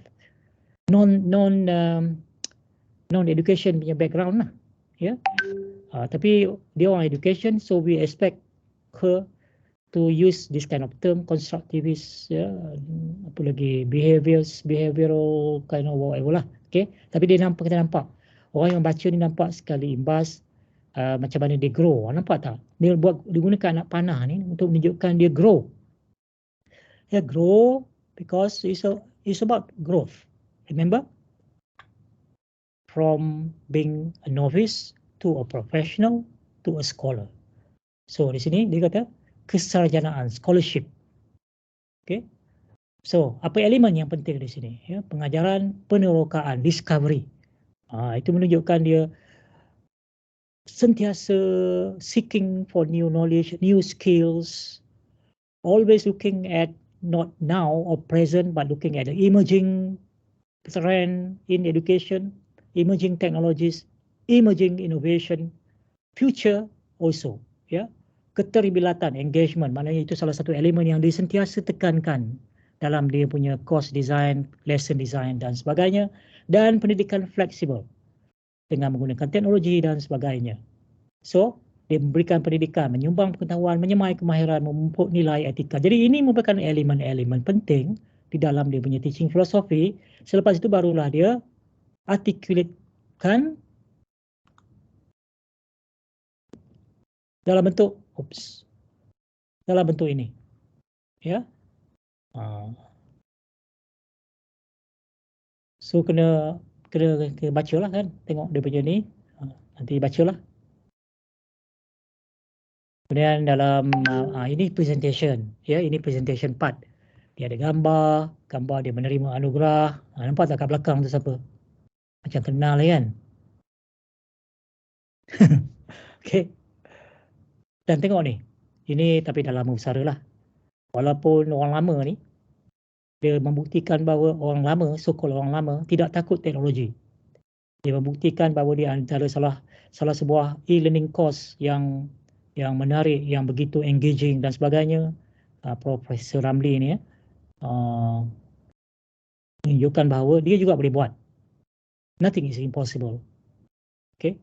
Non-education punya background lah. Ya. Tapi dia orang education, so we expect her to use this kind of term, constructivist, ya, apa lagi, behavioral kind of whatever lah. Okay. Tapi kita nampak orang yang baca ni nampak sekali imbas macam mana dia grow. Nampak tak? Dia gunakan anak panah ni untuk menunjukkan dia grow. Dia grow because it's about growth. Remember? From being a novice to a professional to a scholar. So di sini dia kata kesarjanaan, scholarship. Okay. So apa elemen yang penting di sini? Ya, pengajaran, penerokaan, discovery. Itu menunjukkan dia sentiasa seeking for new knowledge, new skills, always looking at not now or present, but looking at the emerging trend in education, emerging technologies, emerging innovation, future also. Ya, keterlibatan, engagement, maknanya itu salah satu elemen yang dia sentiasa tekankan dalam dia punya course design, lesson design dan sebagainya, dan pendidikan fleksibel dengan menggunakan teknologi dan sebagainya. So, dia memberikan pendidikan, menyumbang pengetahuan, menyemai kemahiran, memupuk nilai etika. Jadi ini merupakan elemen-elemen penting di dalam dia punya teaching philosophy. Selepas itu barulah dia articulatekan dalam bentuk ini. Ya. So kena bacalah kan, tengok dia punya ni. Nanti bacalah. Kemudian dalam ini presentation, ya, ini presentation part. Dia ada gambar dia menerima anugerah. Nampak tak kat belakang tu siapa? Macam kenal kan? Okey. Dan tengok ni. Ini tapi dah lama bersara lah. Walaupun orang lama ni, dia membuktikan bahawa orang lama, so-called orang lama, tidak takut teknologi. Dia membuktikan bahawa dia antara salah sebuah e-learning course yang menarik, yang begitu engaging dan sebagainya. Profesor Ramli ni menunjukkan bahawa dia juga boleh buat. Nothing is impossible. Okay.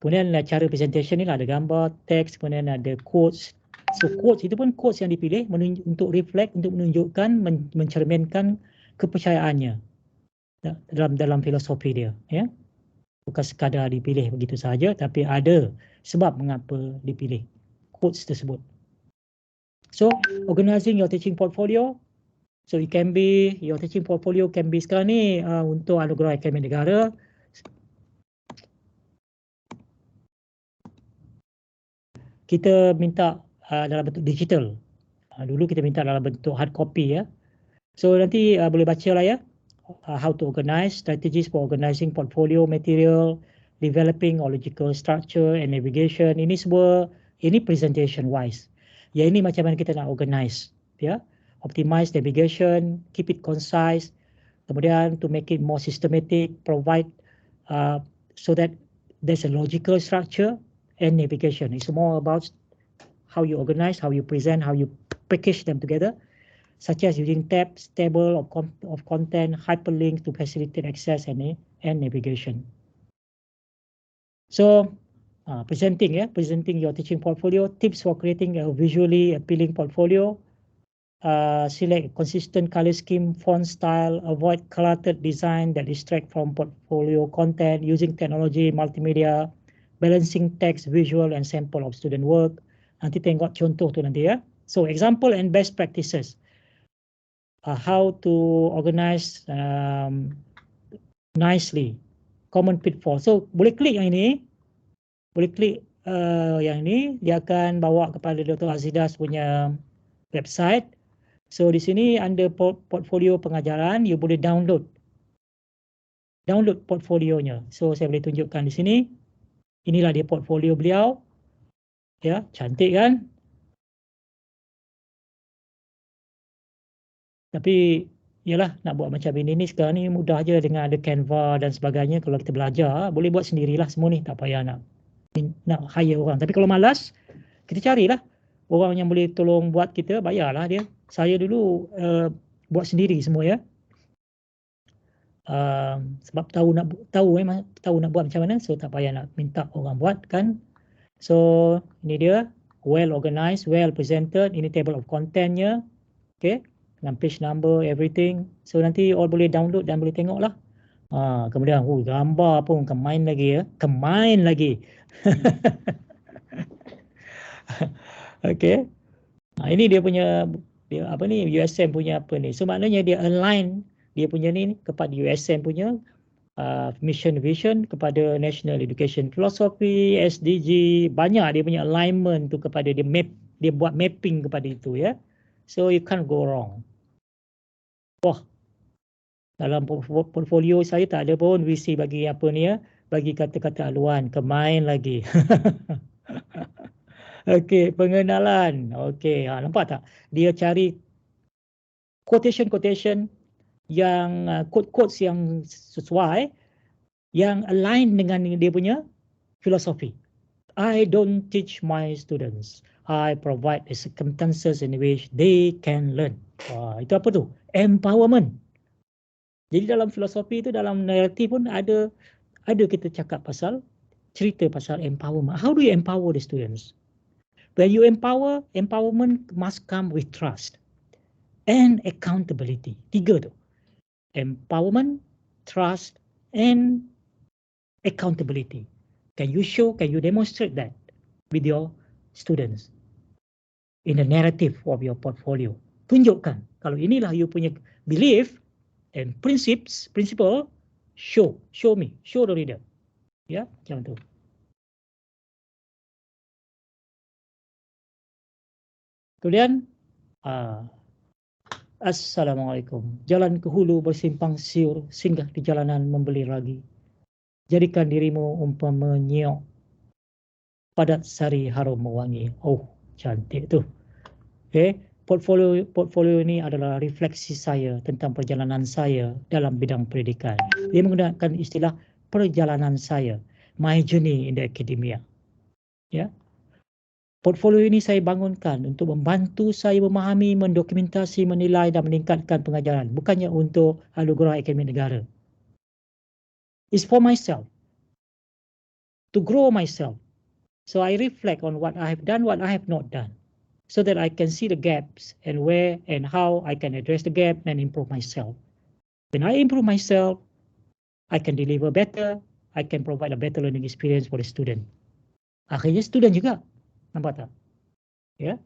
Kemudian cara presentation ni lah ada gambar, teks, kemudian ada quotes. So quotes itu pun quotes yang dipilih untuk reflect, untuk menunjukkan, mencerminkan kepercayaannya dalam filosofi dia. Ya. Bukan sekadar dipilih begitu sahaja, tapi ada sebab mengapa dipilih quotes tersebut. So, organizing your teaching portfolio. So, it can be, your teaching portfolio can be sekarang ni untuk anugerah akademik negara. Kita minta dalam bentuk digital. Dulu kita minta dalam bentuk hard copy ya. So, nanti boleh baca lah ya. How to organize, strategies for organizing portfolio material, developing logical structure and navigation. Ini semua, ini presentation wise. Ya, ini macam mana kita nak organize, ya. Optimize navigation, keep it concise. Kemudian to make it more systematic, provide so that there's a logical structure and navigation. It's more about how you organize, how you present, how you package them together, such as using tabs, table of content, hyperlinks to facilitate access and navigation. So, presenting your teaching portfolio, tips for creating a visually appealing portfolio. Select consistent color scheme, font style, avoid cluttered design that distract from portfolio content, using technology, multimedia, balancing text, visual and sample of student work. Nanti tengok contoh tu nanti ya. So, example and best practices. How to organize nicely, common pitfall. So boleh klik yang ini, yang ini, dia akan bawa kepada Dr. Azidah punya website. So di sini under portfolio pengajaran, you boleh download portfolionya. So saya boleh tunjukkan di sini. Inilah dia portfolio beliau. Ya, cantik kan? Tapi yalah, nak buat macam ini ni sekarang ni mudah je dengan ada Canva dan sebagainya. Kalau kita belajar boleh buat sendirilah semua ni, tak payah nak hire orang. Tapi kalau malas, kita carilah orang yang boleh tolong buat kita, bayarlah dia. Saya dulu buat sendiri semua ya. Sebab tahu nak buat macam mana, so tak payah nak minta orang buat kan. So ini dia, well organized, well presented. Ini table of contentnya, okay, dengan page number, everything. So nanti all boleh download dan boleh tengok lah. Kemudian gambar pun kemain lagi ya, kemain lagi. Okay. Ini dia punya, dia apa ni, USM punya apa ni. So maknanya dia align dia punya ni kepada USM punya mission vision, kepada National Education Philosophy, SDG, banyak dia punya alignment tu kepada dia buat mapping kepada itu ya. So you can't go wrong. Wah, dalam portfolio saya tak ada pun visi bagi apa ni ya, bagi kata-kata haluan, kemain lagi. Okey, pengenalan. Okey, nampak tak? Dia cari quotation yang quotes yang sesuai, yang align dengan dia punya filosofi. I don't teach my students. I provide the circumstances in which they can learn. Itu apa tu? Empowerment. Jadi dalam filosofi itu, dalam naratif pun ada kita cakap pasal, cerita pasal empowerment. How do you empower the students? When you empower, empowerment must come with trust and accountability. 3 tu. Empowerment, trust, and accountability. Can you demonstrate that with your students in the narrative of your portfolio? Tunjukkan. Kalau inilah you punya belief and principle, show me, show the reader. Ya, macam tu. Kemudian, Assalamualaikum. Jalan ke hulu bersimpang siur, singgah di jalanan membeli ragi. Jadikan dirimu umpama nyiok, padat sari harum mewangi. Oh, cantik tu. Okay, portfolio ini adalah refleksi saya tentang perjalanan saya dalam bidang pendidikan. Dia menggunakan istilah perjalanan saya, my journey in the academia. Ya. Portfolio ini saya bangunkan untuk membantu saya memahami, mendokumentasi, menilai dan meningkatkan pengajaran. Bukannya untuk anugerah akademik negara. It's for myself. To grow myself. So I reflect on what I have done, what I have not done. So that I can see the gaps and where and how I can address the gap and improve myself. When I improve myself, I can deliver better. I can provide a better learning experience for the student. Akhirnya student juga. Nampak tak? Ya.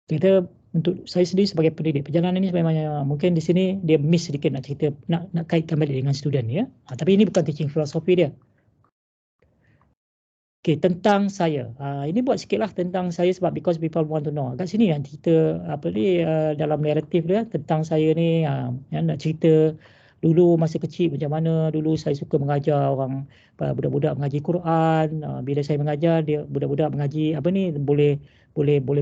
Kita, untuk saya sendiri sebagai pendidik, perjalanan ini sebenarnya mungkin di sini dia miss sedikit nak cerita, nak kaitkan balik dengan student ya. Tapi ini bukan teaching philosophy dia. Okay, tentang saya. Ini buat sikitlah tentang saya sebab because people want to know. Kat sini kan cerita apa ni dalam naratif dia tentang saya ni, nak cerita dulu masa kecil macam mana dulu saya suka mengajar orang, budak-budak mengaji Quran. Bila saya mengajar, dia budak-budak mengaji apa ni boleh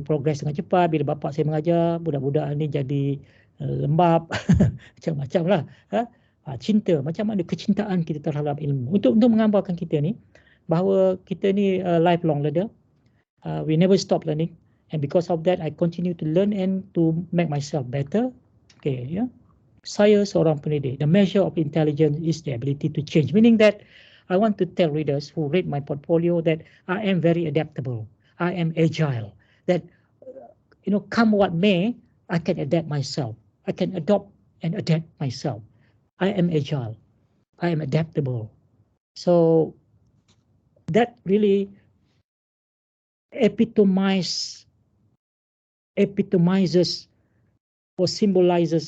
progress dengan cepat. Bila bapa saya mengajar, budak-budak ni jadi lembab. Macam-macam lah. Cinta, macam mana kecintaan kita terhadap ilmu. Untuk menggambarkan kita ni bahawa kita ni lifelong learner. We never stop learning, and because of that I continue to learn and to make myself better. Okay, yeah. Saya seorang pendidik. The measure of intelligence is the ability to change, meaning that I want to tell readers who read my portfolio that I am very adaptable. I am agile. That come what may, I can adapt myself. I can adopt and adapt myself. I am agile. I am adaptable. So that really epitomizes or symbolizes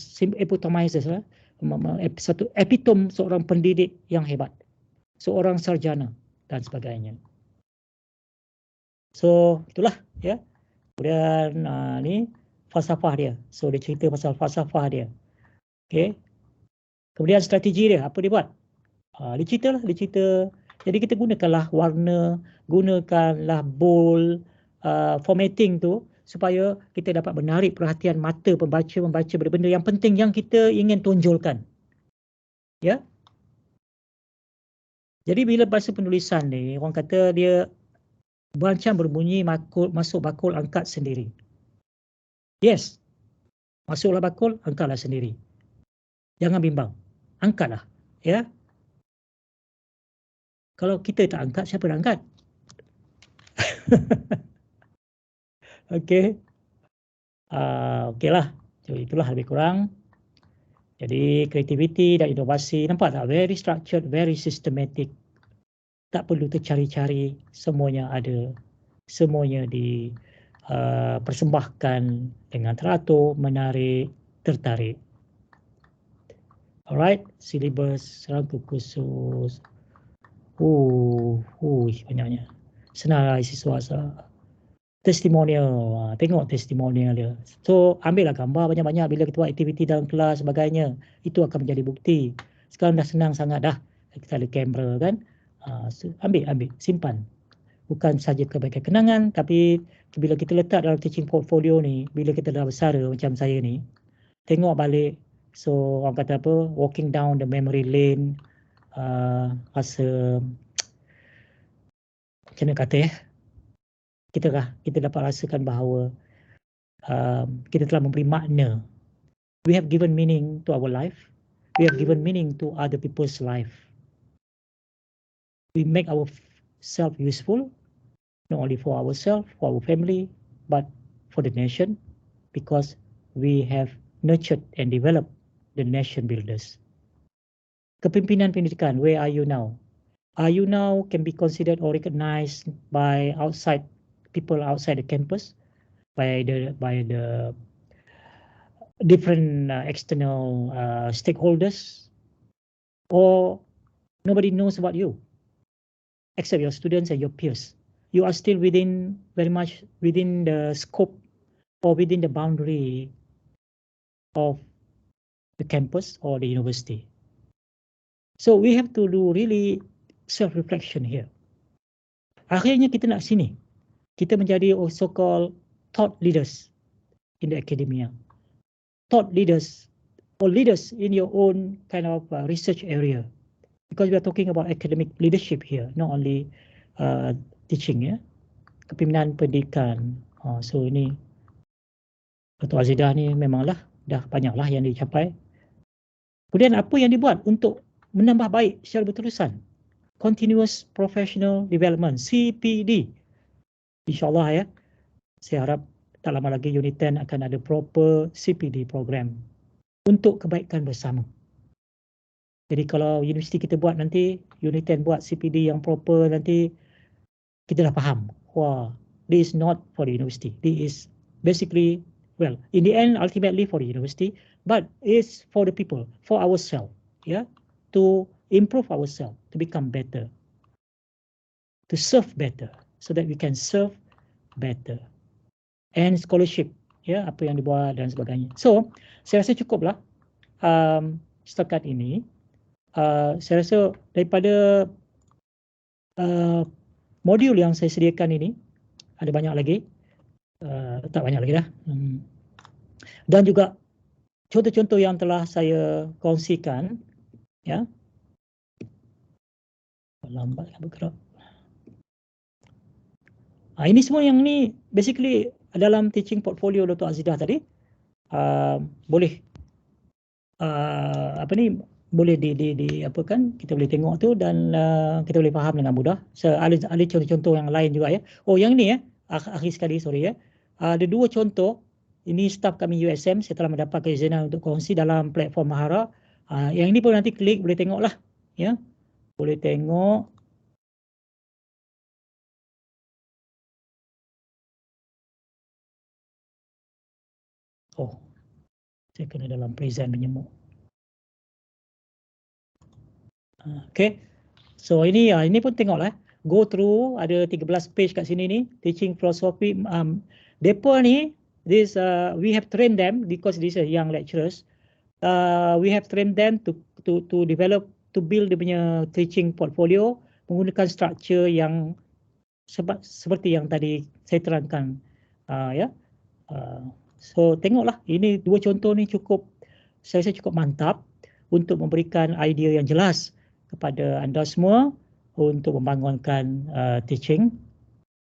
satu epitom seorang pendidik yang hebat, seorang sarjana dan sebagainya. So itulah ya. Kemudian ni falsafah dia. So dia cerita pasal falsafah dia. Okay. Kemudian strategi dia, apa dia buat? Dia cerita lah, dia cerita. Jadi kita gunakanlah warna, gunakanlah bold, formatting tu supaya kita dapat menarik perhatian mata pembaca membaca benda-benda yang penting yang kita ingin tonjolkan. Ya. Jadi bila bahasa penulisan ni, orang kata dia macam berbunyi masuk bakul angkat sendiri. Yes. Masuklah bakul, angkatlah sendiri. Jangan bimbang. Angkatlah. Ya. Kalau kita tak angkat, siapa nak angkat? Okey. Okeylah. Jadi itulah lebih kurang. Jadi kreativiti dan inovasi, nampak tak? Very structured, very systematic. Tak perlu tercari-cari, semuanya ada. Semuanya dipersembahkan dengan teratur, menarik, tertarik. Alright, silibus, rangka khusus. Banyaknya. Senarai siswa. Testimonial, tengok testimonial dia. So ambillah gambar banyak-banyak bila kita buat aktiviti dalam kelas sebagainya. Itu akan menjadi bukti. Sekarang dah senang sangat dah. Kita ada kamera kan. So, ambil, simpan. Bukan saja sebagai kenangan, tapi bila kita letak dalam teaching portfolio ni, bila kita dah besar macam saya ni, tengok balik. So orang kata apa, walking down the memory lane, rasa macam mana kata kita dapat rasakan bahawa kita telah memberi makna. We have given meaning to our life. We have given meaning to other people's life. We make ourselves useful, not only for ourselves, for our family, but for the nation, because we have nurtured and developed the nation builders. Kepimpinan pendidikan, where are you now? Are you now can be considered or recognized by people outside the campus, by the different external stakeholders, or nobody knows about you except your students and your peers? You are still very much within the scope or within the boundary of the campus or the university. So we have to do really self-reflection here. Akhirnya kita nak sini. Kita menjadi so-called thought leaders in the academia. Thought leaders or leaders in your own kind of research area. Because we are talking about academic leadership here, not only teaching, ya. Kepimpinan pendidikan. So ini Dato' Azidah ni memanglah dah banyaklah yang dicapai. Kemudian apa yang dibuat untuk menambah baik secara berterusan? Continuous Professional Development, CPD. InsyaAllah ya, saya harap tak lama lagi Unit 10 akan ada proper CPD program untuk kebaikan bersama. Jadi kalau universiti kita buat nanti, Unit 10 buat CPD yang proper nanti, kita dah faham. Wah, this is not for the university. This is basically, well, in the end, ultimately for the university, but it's for the people, for ourselves, yeah, to improve ourselves, to become better, to serve better, so that we can serve better. And scholarship, ya, apa yang dibuat dan sebagainya. So, saya rasa cukuplah setakat ini. Saya rasa daripada modul yang saya sediakan ini, ada banyak lagi, tak banyak lagi dah. Dan juga contoh-contoh yang telah saya kongsikan, ya. Lambat bergerak. Ini semua yang ni basically dalam teaching portfolio Dato' Azidah tadi, boleh boleh apa kan, kita boleh tengok tu dan kita boleh faham dengan mudah. Ada contoh-contoh yang lain juga ya. Oh yang ni ya, akhir sekali sorry ya. Ada dua contoh. Ini staf kami USM, saya telah mendapat keizinan untuk kongsi dalam platform Mahara. Yang ini pun nanti klik boleh tengoklah ya. Boleh tengok. Oh, saya kena dalam present menyemuk. Okay, so ini pun tengoklah. Go through, ada 13 page kat sini ni, teaching philosophy. Depa ni, this we have trained them because these are young lecturers. We have trained them to develop, to build dia punya teaching portfolio menggunakan structure yang seperti yang tadi saya terangkan. Ya. So tengoklah, ini dua contoh ni saya rasa cukup mantap untuk memberikan idea yang jelas kepada anda semua untuk membangunkan teaching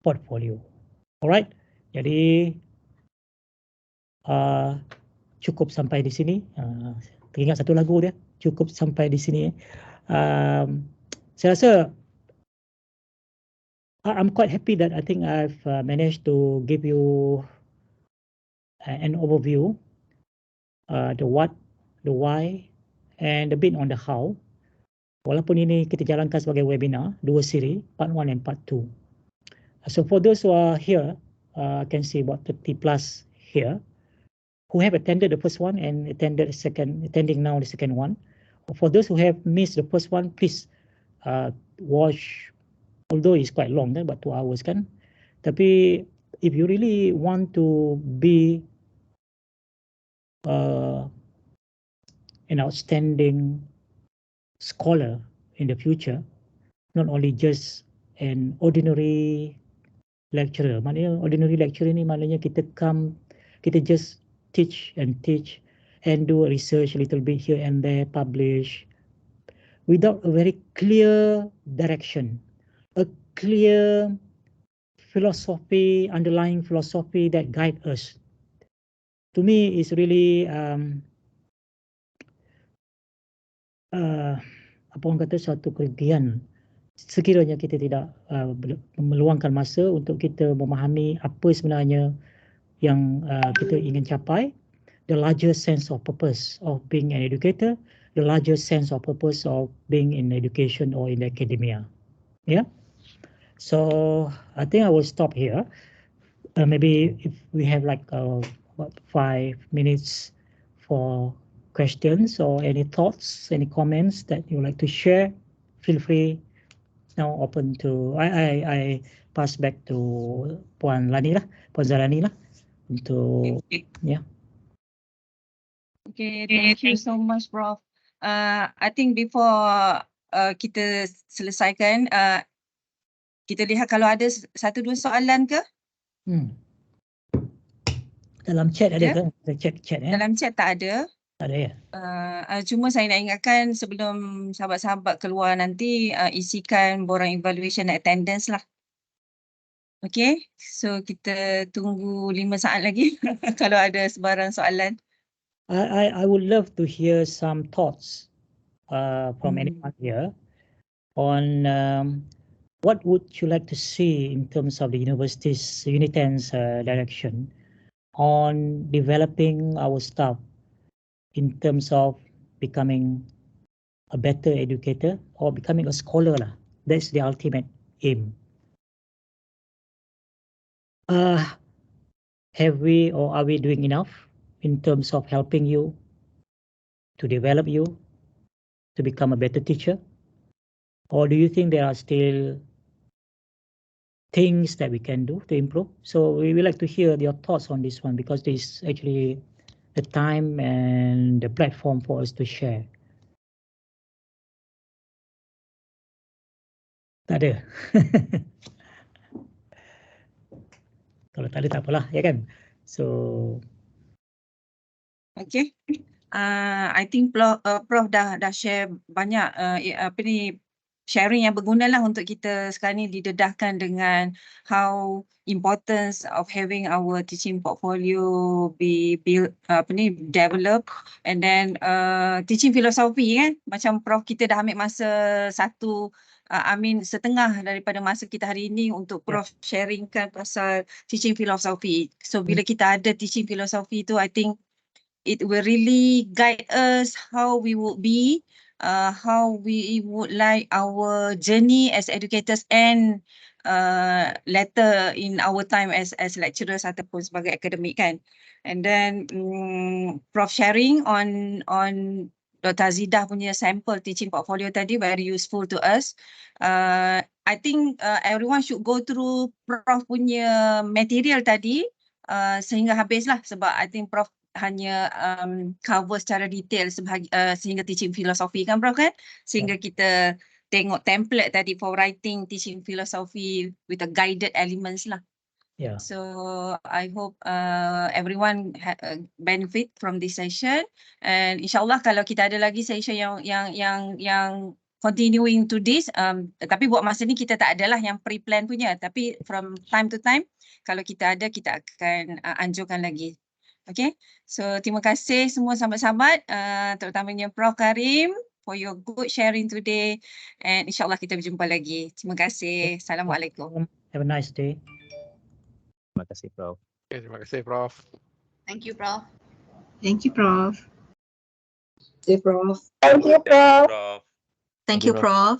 portfolio. Alright, jadi cukup sampai di sini. Teringat satu lagu dia, cukup sampai di sini. Saya rasa I'm quite happy that I think I've managed to give you an overview, the what, the why, and a bit on the how. Walaupun ini kita jalankan sebagai webinar, 2 siri, part 1 and part 2. So for those who are here, I can see about 30 plus here, who have attended the first one and attending now the second one. For those who have missed the first one, please watch, although it's quite long, about 2 hours kan. Tapi if you really want to be an outstanding scholar in the future, not only just an ordinary lecturer. Maknanya ordinary lecturer ni maknanya kita just teach and do research a little bit here and there, publish, without a very clear direction, a clear philosophy, underlying philosophy that guide us. To me, is really apa orang kata, suatu kerugian sekiranya kita tidak meluangkan masa untuk kita memahami apa sebenarnya yang kita ingin capai, the larger sense of purpose of being an educator, the larger sense of purpose of being in education or in academia. Yeah. So I think I will stop here. Maybe if we have like about 5 minutes for questions or any thoughts, any comments that you would like to share, feel free. Now open to, I pass back to Puan Zalani lah untuk ya. Okay, thank you so much, Prof. I think before kita selesaikan, kita lihat kalau ada 1-2 soalan ke? Dalam chat ada ke? Kita chat ya. Dalam chat tak ada. Tak ada ya. Cuma saya nak ingatkan sebelum sahabat-sahabat keluar nanti, isikan borang evaluation attendance lah. Okay, so kita tunggu 5 saat lagi kalau ada sebarang soalan. I would love to hear some thoughts from anyone here on what would you like to see in terms of the university's Uniten's direction on developing our staff in terms of becoming a better educator or becoming a scholar lah. That's the ultimate aim. Have we or are we doing enough in terms of helping you to develop you to become a better teacher? Or do you think there are still things that we can do to improve? So we would like to hear your thoughts on this one, because this is actually the time and the platform for us to share. Tak ada. Kalau tak ada tak apalah, ya kan? So Okay. I think Prof dah share banyak sharing yang berguna lah untuk kita sekarang ni didedahkan dengan how importance of having our teaching portfolio be built, develop, and then teaching philosophy kan, macam Prof kita dah ambil masa setengah daripada masa kita hari ini untuk Prof sharingkan pasal teaching philosophy. So bila kita ada teaching philosophy tu, I think it will really guide us how we would be, how we would like our journey as educators and later in our time as lecturers ataupun sebagai akademik kan. And then Prof sharing on Dr. Azidah punya sample teaching portfolio tadi very useful to us. I think everyone should go through Prof punya material tadi sehingga habis lah, sebab I think Prof hanya cover secara detail sehingga teaching philosophy kan Prof kan? Sehingga kita tengok template tadi for writing teaching philosophy with a guided elements lah. Yeah. So I hope everyone benefit from this session, and insyaAllah kalau kita ada lagi session yang continuing to this, tapi buat masa ni kita tak adalah yang pre-plan punya, tapi from time to time kalau kita ada kita akan anjurkan lagi. Okay, so terima kasih semua sahabat-sahabat, terutamanya Prof Karim for your good sharing today, and insyaAllah kita berjumpa lagi. Terima kasih. Assalamualaikum. Have a nice day. Terima kasih Prof. Okay, terima kasih Prof. Thank you, Prof. Thank you, Prof. Thank you, Prof. Thank you, Prof. Thank you, Prof.